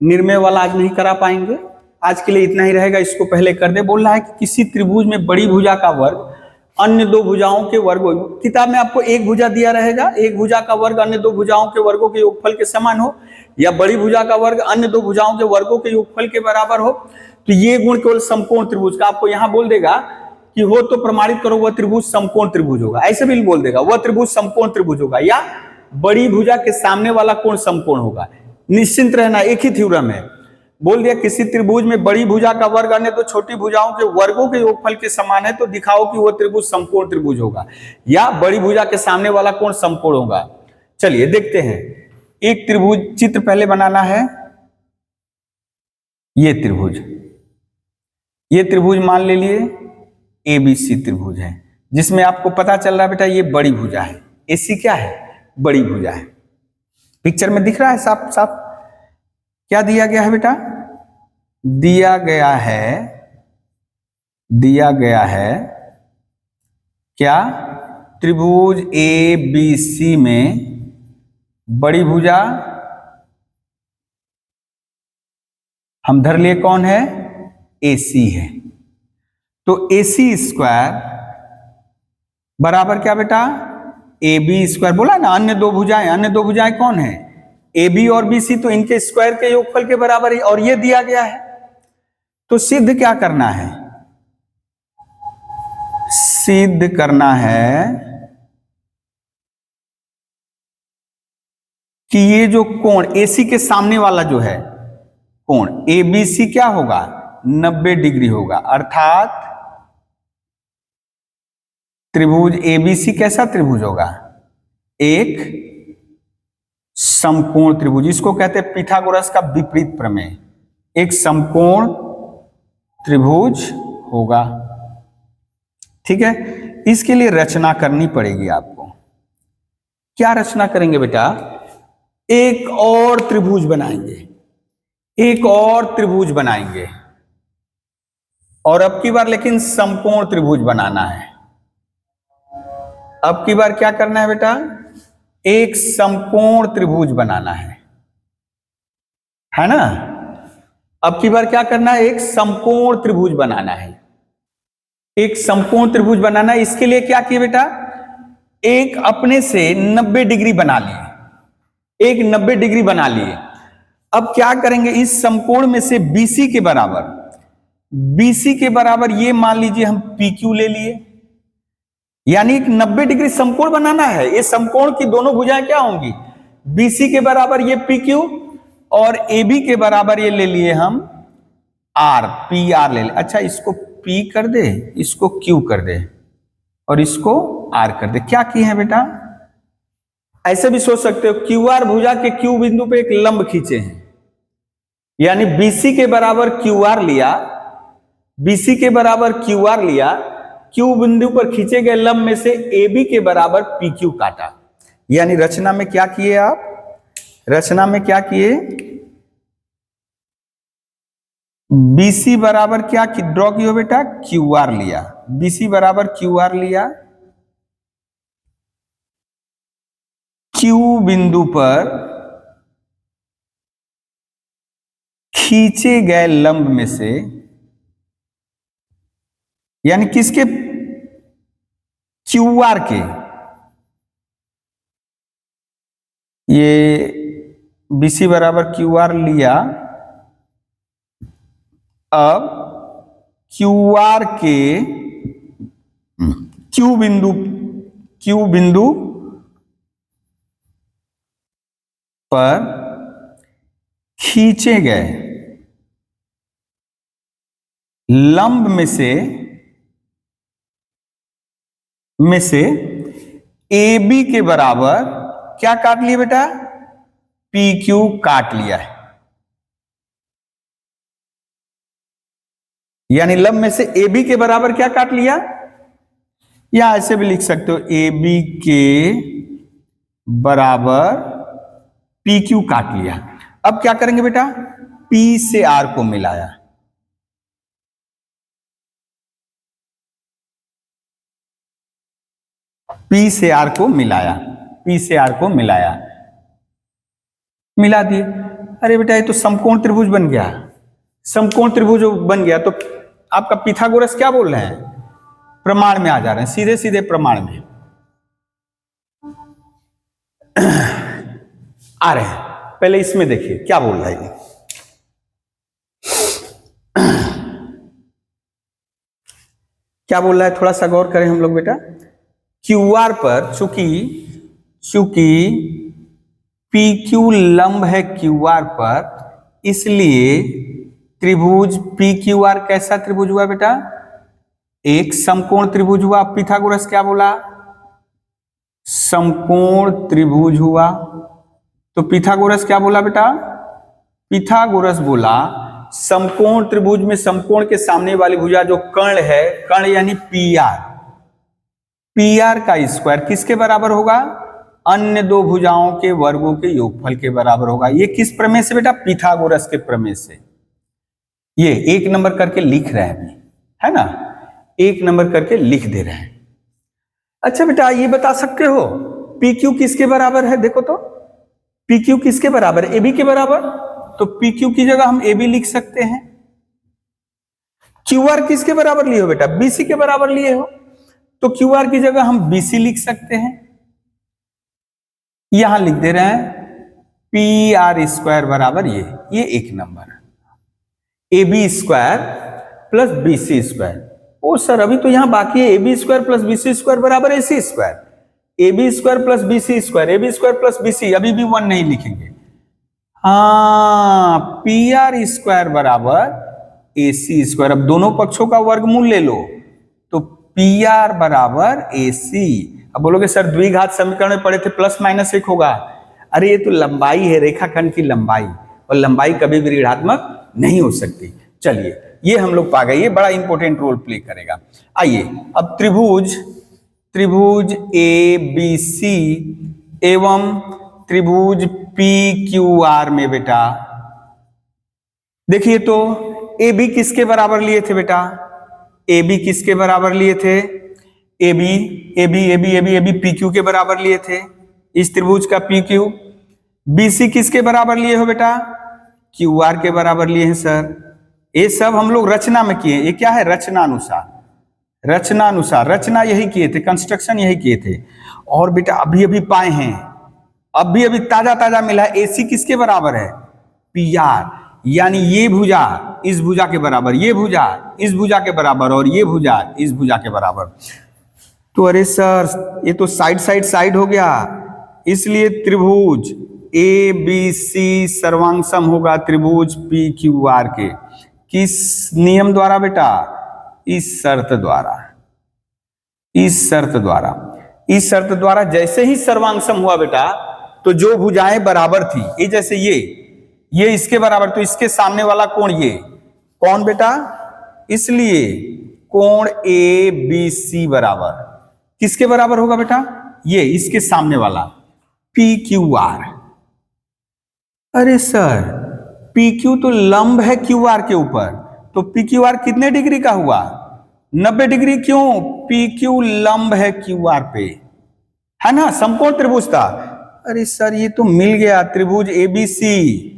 A: निर्णय वाला आज नहीं करा पाएंगे। आज के लिए इतना ही रहेगा, इसको पहले कर दे। बोल रहा है कि किसी त्रिभुज में बड़ी भुजा का वर्ग अन्य 2 भुजाओं के वर्ग, किताब में आपको एक भुजा दिया रहेगा, एक भुजा का वर्ग अन्य 2 भुजाओं के वर्गों के योगफल के समान हो, या बड़ी भुजा का वर्ग अन्य 2 भुजाओं के वर्गों के योगफल के बराबर हो, तो ये गुण केवल समकोण त्रिभुज का आपको यहां बोल देगा कि हो तो प्रमाणित करो वह त्रिभुज समकोण त्रिभुज होगा, ऐसे भी बोल देगा वह त्रिभुज समकोण त्रिभुज होगा, या बड़ी भुजा के सामने वाला कोण समकोण होगा। निश्चिंत रहना, एक ही थ्योरम है। बोल दिया किसी त्रिभुज में बड़ी भुजा का वर्ग अन्य 2 छोटी भुजाओं के वर्गों के योगफल के समान है, तो दिखाओ कि वह त्रिभुज समकोण त्रिभुज होगा, या बड़ी भुजा के सामने वाला कोण समकोण होगा। चलिए देखते हैं, एक त्रिभुज चित्र पहले बनाना है। ये त्रिभुज मान ले लिए एबीसी त्रिभुज है, जिसमें आपको पता चल रहा है बेटा ये बड़ी भुजा है, एसी क्या है? बड़ी भुजा है। पिक्चर में दिख रहा है साफ साफ? क्या दिया गया है बेटा? दिया गया है क्या? त्रिभुज ए बी सी में बड़ी भुजा हम धर लिए कौन है? AC है। तो AC स्क्वायर बराबर क्या बेटा? AB square. बोला ना अन्य दो भुजाएं कौन है? AB और BC, तो इनके स्क्वायर के योगफल के बराबर ही, और ये दिया गया है। तो सिद्ध क्या करना है? सिद्ध करना है कि ये जो कोण AC के सामने वाला जो है कोण ABC क्या होगा? 90 डिग्री होगा। अर्थात त्रिभुज ABC कैसा त्रिभुज होगा? एक समकोण त्रिभुज। इसको कहते हैं पिथागोरस का विपरीत प्रमेय। एक समकोण त्रिभुज होगा। ठीक है, इसके लिए रचना करनी पड़ेगी आपको। क्या रचना करेंगे बेटा? एक और त्रिभुज बनाएंगे, और अब की बार लेकिन समकोण त्रिभुज बनाना है। अब की बार क्या करना है बेटा? एक समकोण त्रिभुज बनाना है ना? अब की बार क्या करना है? एक समकोण त्रिभुज बनाना है। एक समकोण त्रिभुज बनाना है। इसके लिए क्या किए बेटा? एक अपने से 90 डिग्री बना लिए। एक 90 डिग्री बना लिए। अब क्या करेंगे? इस समकोण में से BC के बराबर ये मान लीजिए हम PQ ले लिए। यानी एक 90 डिग्री समकोण बनाना है। ये समकोण की दोनों भुजाएं क्या होंगी? BC के बराबर ये PQ, और AB के बराबर ये ले लिए हम PR ले ले। अच्छा, इसको P कर दे, इसको Q कर दे, और इसको R कर दे। क्या किए हैं बेटा? ऐसे भी सोच सकते हो, QR भुजा के Q बिंदु पे एक लंब खींचे हैं। यानी BC के बराबर QR लिया, Q बिंदु पर खींचे गए लंब में से AB के बराबर PQ काटा। यानी रचना में क्या किए आप? रचना में क्या किए? BC बराबर क्या ड्रॉ किया बेटा? QR लिया। BC बराबर QR लिया। Q बिंदु पर खींचे गए लंब में से, यानी किसके? QR के। ये BC बराबर QR लिया। अब QR के Q बिंदु पर खींचे गए लंब में से AB के बराबर क्या काट लिया बेटा? PQ काट लिया है। यानी लंब में से AB के बराबर क्या काट लिया? या ऐसे भी लिख सकते हो, AB के बराबर PQ काट लिया। अब क्या करेंगे बेटा? P से R को मिलाया। P से R को मिलाया, मिला दिए। अरे बेटा, ये तो समकोण त्रिभुज बन गया। समकोण त्रिभुज बन गया तो आपका पिथागोरस क्या बोल रहे हैं? प्रमाण में आ जा रहे हैं, सीधे सीधे प्रमाण में आ रहे हैं। पहले इसमें देखिए क्या बोल रहा है ये। क्या बोल रहा है, थोड़ा सा गौर करें हम लोग बेटा। QR पर चूंकि PQ लंब है QR पर, इसलिए त्रिभुज PQR कैसा त्रिभुज हुआ बेटा? एक समकोण त्रिभुज हुआ। पिथागोरस क्या बोला? समकोण त्रिभुज हुआ। तो पिथागोरस क्या बोला बेटा? पिथागोरस बोला समकोण त्रिभुज में समकोण के सामने वाली भुजा जो कर्ण है, कर्ण यानी PR का स्क्वायर किसके बराबर होगा? अन्य दो भुजाओं के वर्गों के योगफल के बराबर होगा। ये किस प्रमेय से बेटा? पिथागोरस के प्रमेय से। ये 1 नंबर करके लिख रहे हैं अभी, है ना, 1 नंबर करके लिख दे रहे हैं। अच्छा बेटा ये बता सकते हो पी क्यू किसके बराबर है? देखो तो पी क्यू किसके बराबर है? ए बी के बराबर। तो पी क्यू की जगह हम ए बी लिख सकते हैं। क्यू आर किसके बराबर लिए हो बेटा? बीसी के बराबर लिए हो, तो क्यू आर की जगह हम बीसी लिख सकते हैं। यहां लिख दे रहे हैं पी आर स्क्वायर बराबर ये 1 number A B square plus BC square. ओ सर अभी तो यहां बाकी है A B square plus BC square बराबर A C square. A B square plus BC square, A B square plus BC, अभी भी 1 नहीं लिखेंगे। हाँ, पी आर स्क्वायर बराबर ए सी स्क्वायर। अब दोनों पक्षों का वर्गमूल ले लो, तो पी आर बराबर ए सी। अब बोलोगे सर द्विघात समीकरण में पढ़े थे प्लस माइनस 1 होगा। अरे ये तो लंबाई है, रेखाखंड की लंबाई, और लंबाई कभी भी ऋणात्मक नहीं हो सकती। चलिए ये हम लोग पा गए, ये बड़ा इंपॉर्टेंट रोल प्ले करेगा। आइए अब त्रिभुज ए बी सी एवं त्रिभुज पी क्यू आर में बेटा देखिए तो ए बी किसके बराबर लिए थे बेटा? ए बी किसके बराबर लिए थे? ए बी पी क्यू के बराबर लिए थे, इस त्रिभुज का पी क्यू। बी सी किसके बराबर लिए हो बेटा? क्यू आर के बराबर लिए हैं सर। ये सब हम लोग रचना में किए, ये क्या है? रचनानुसार रचना यही किए थे, कंस्ट्रक्शन यही किए थे। और बेटा अभी अभी पाए हैं, अभी ताजा मिला है, एसी किसके बराबर है? पी आर, यानी ये भुजा इस भुजा के बराबर, ये भुजा इस भुजा के बराबर, और ये भुजा इस भुजा के बराबर। तो अरे सर ये तो साइड हो गया, इसलिए त्रिभुज ए बी सी सर्वांगसम होगा त्रिभुज पी क्यू आर के। किस नियम द्वारा बेटा? इस शर्त द्वारा जैसे ही सर्वांगसम हुआ बेटा, तो जो भुजाएं बराबर थी, ये जैसे ये इसके बराबर, तो इसके सामने वाला कोण ये कौन बेटा? इसलिए कोण ए बी सी बराबर किसके बराबर होगा बेटा? ये इसके सामने वाला पी क्यू आर। अरे सर पी क्यू तो लंब है क्यू आर के ऊपर, तो पी क्यू आर कितने डिग्री का हुआ? 90 डिग्री। क्यों? पी क्यू लंब है क्यू आर पे, है ना, समकोण त्रिभुज था। अरे सर ये तो मिल गया, त्रिभुज एबीसी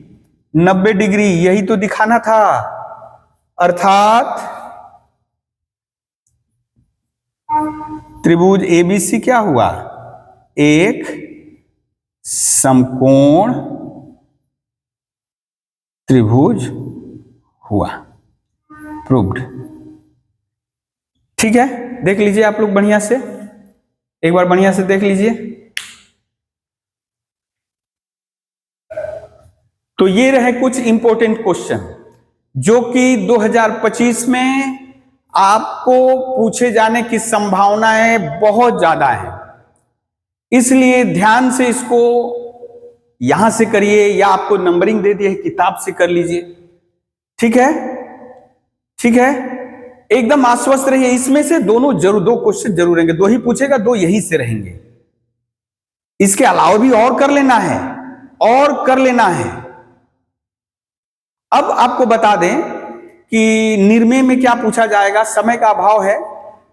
A: 90 डिग्री, यही तो दिखाना था। अर्थात त्रिभुज एबीसी क्या हुआ? एक समकोण त्रिभुज हुआ। प्रूव्ड। ठीक है, देख लीजिए आप लोग बढ़िया से, एक बार बढ़िया से देख लीजिए। तो ये रहे कुछ इंपॉर्टेंट क्वेश्चन जो कि 2025 में आपको पूछे जाने की संभावनाएं बहुत ज्यादा है, इसलिए ध्यान से इसको यहां से करिए, या आपको नंबरिंग दे दिए किताब से कर लीजिए। ठीक है, ठीक है, एकदम आश्वस्त रहिए। इसमें से दोनों जरूर, 2 क्वेश्चन जरूर रहेंगे, 2 ही पूछेगा, 2 यहीं से रहेंगे। इसके अलावा भी और कर लेना है, और कर लेना है। अब आपको बता दें कि निर्मेय में क्या पूछा जाएगा, समय का अभाव है।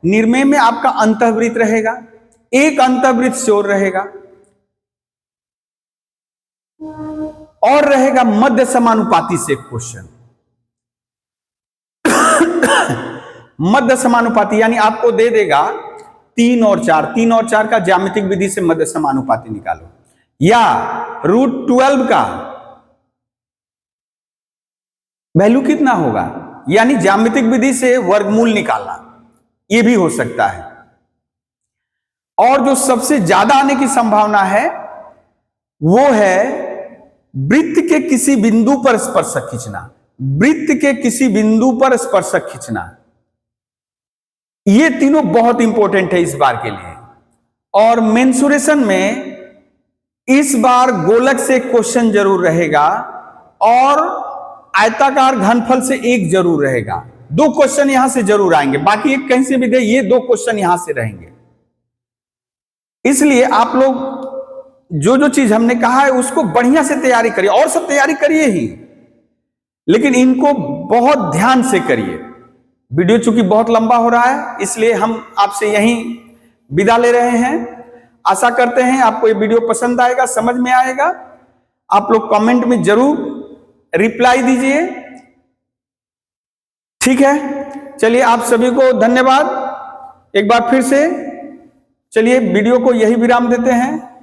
A: निर्मेय में आपका अंतःवृत्त रहेगा, एक अंतःवृत्त श्योर रहेगा, और रहेगा मध्य समानुपाती से क्वेश्चन। मध्य समानुपाती यानी आपको दे देगा 3 और 4 का ज्यामितिक विधि से मध्य समानुपाती निकालो, या √12 का वैल्यू कितना होगा, यानी ज्यामितिक विधि से वर्गमूल निकालना, यह भी हो सकता है। और जो सबसे ज्यादा आने की संभावना है वो है वृत्त के किसी बिंदु पर स्पर्शक खींचना, वृत्त के किसी बिंदु पर स्पर्शक खींचना। ये तीनों बहुत इंपॉर्टेंट है इस बार के लिए। और मेंसुरेशन में इस बार गोलक से क्वेश्चन जरूर रहेगा, और आयताकार घनफल से एक जरूर रहेगा। 2 क्वेश्चन यहां से जरूर आएंगे, बाकी एक कहीं से भी दे, ये 2 क्वेश्चन यहां से रहेंगे। इसलिए आप लोग जो जो चीज हमने कहा है उसको बढ़िया से तैयारी करिए, और सब तैयारी करिए ही, लेकिन इनको बहुत ध्यान से करिए। वीडियो चूंकि बहुत लंबा हो रहा है, इसलिए हम आपसे यहीं विदा ले रहे हैं। आशा करते हैं आपको ये वीडियो पसंद आएगा, समझ में आएगा। आप लोग कमेंट में जरूर रिप्लाई दीजिए, ठीक है। चलिए, आप सभी को धन्यवाद एक बार फिर से। चलिए, वीडियो को यही विराम देते हैं।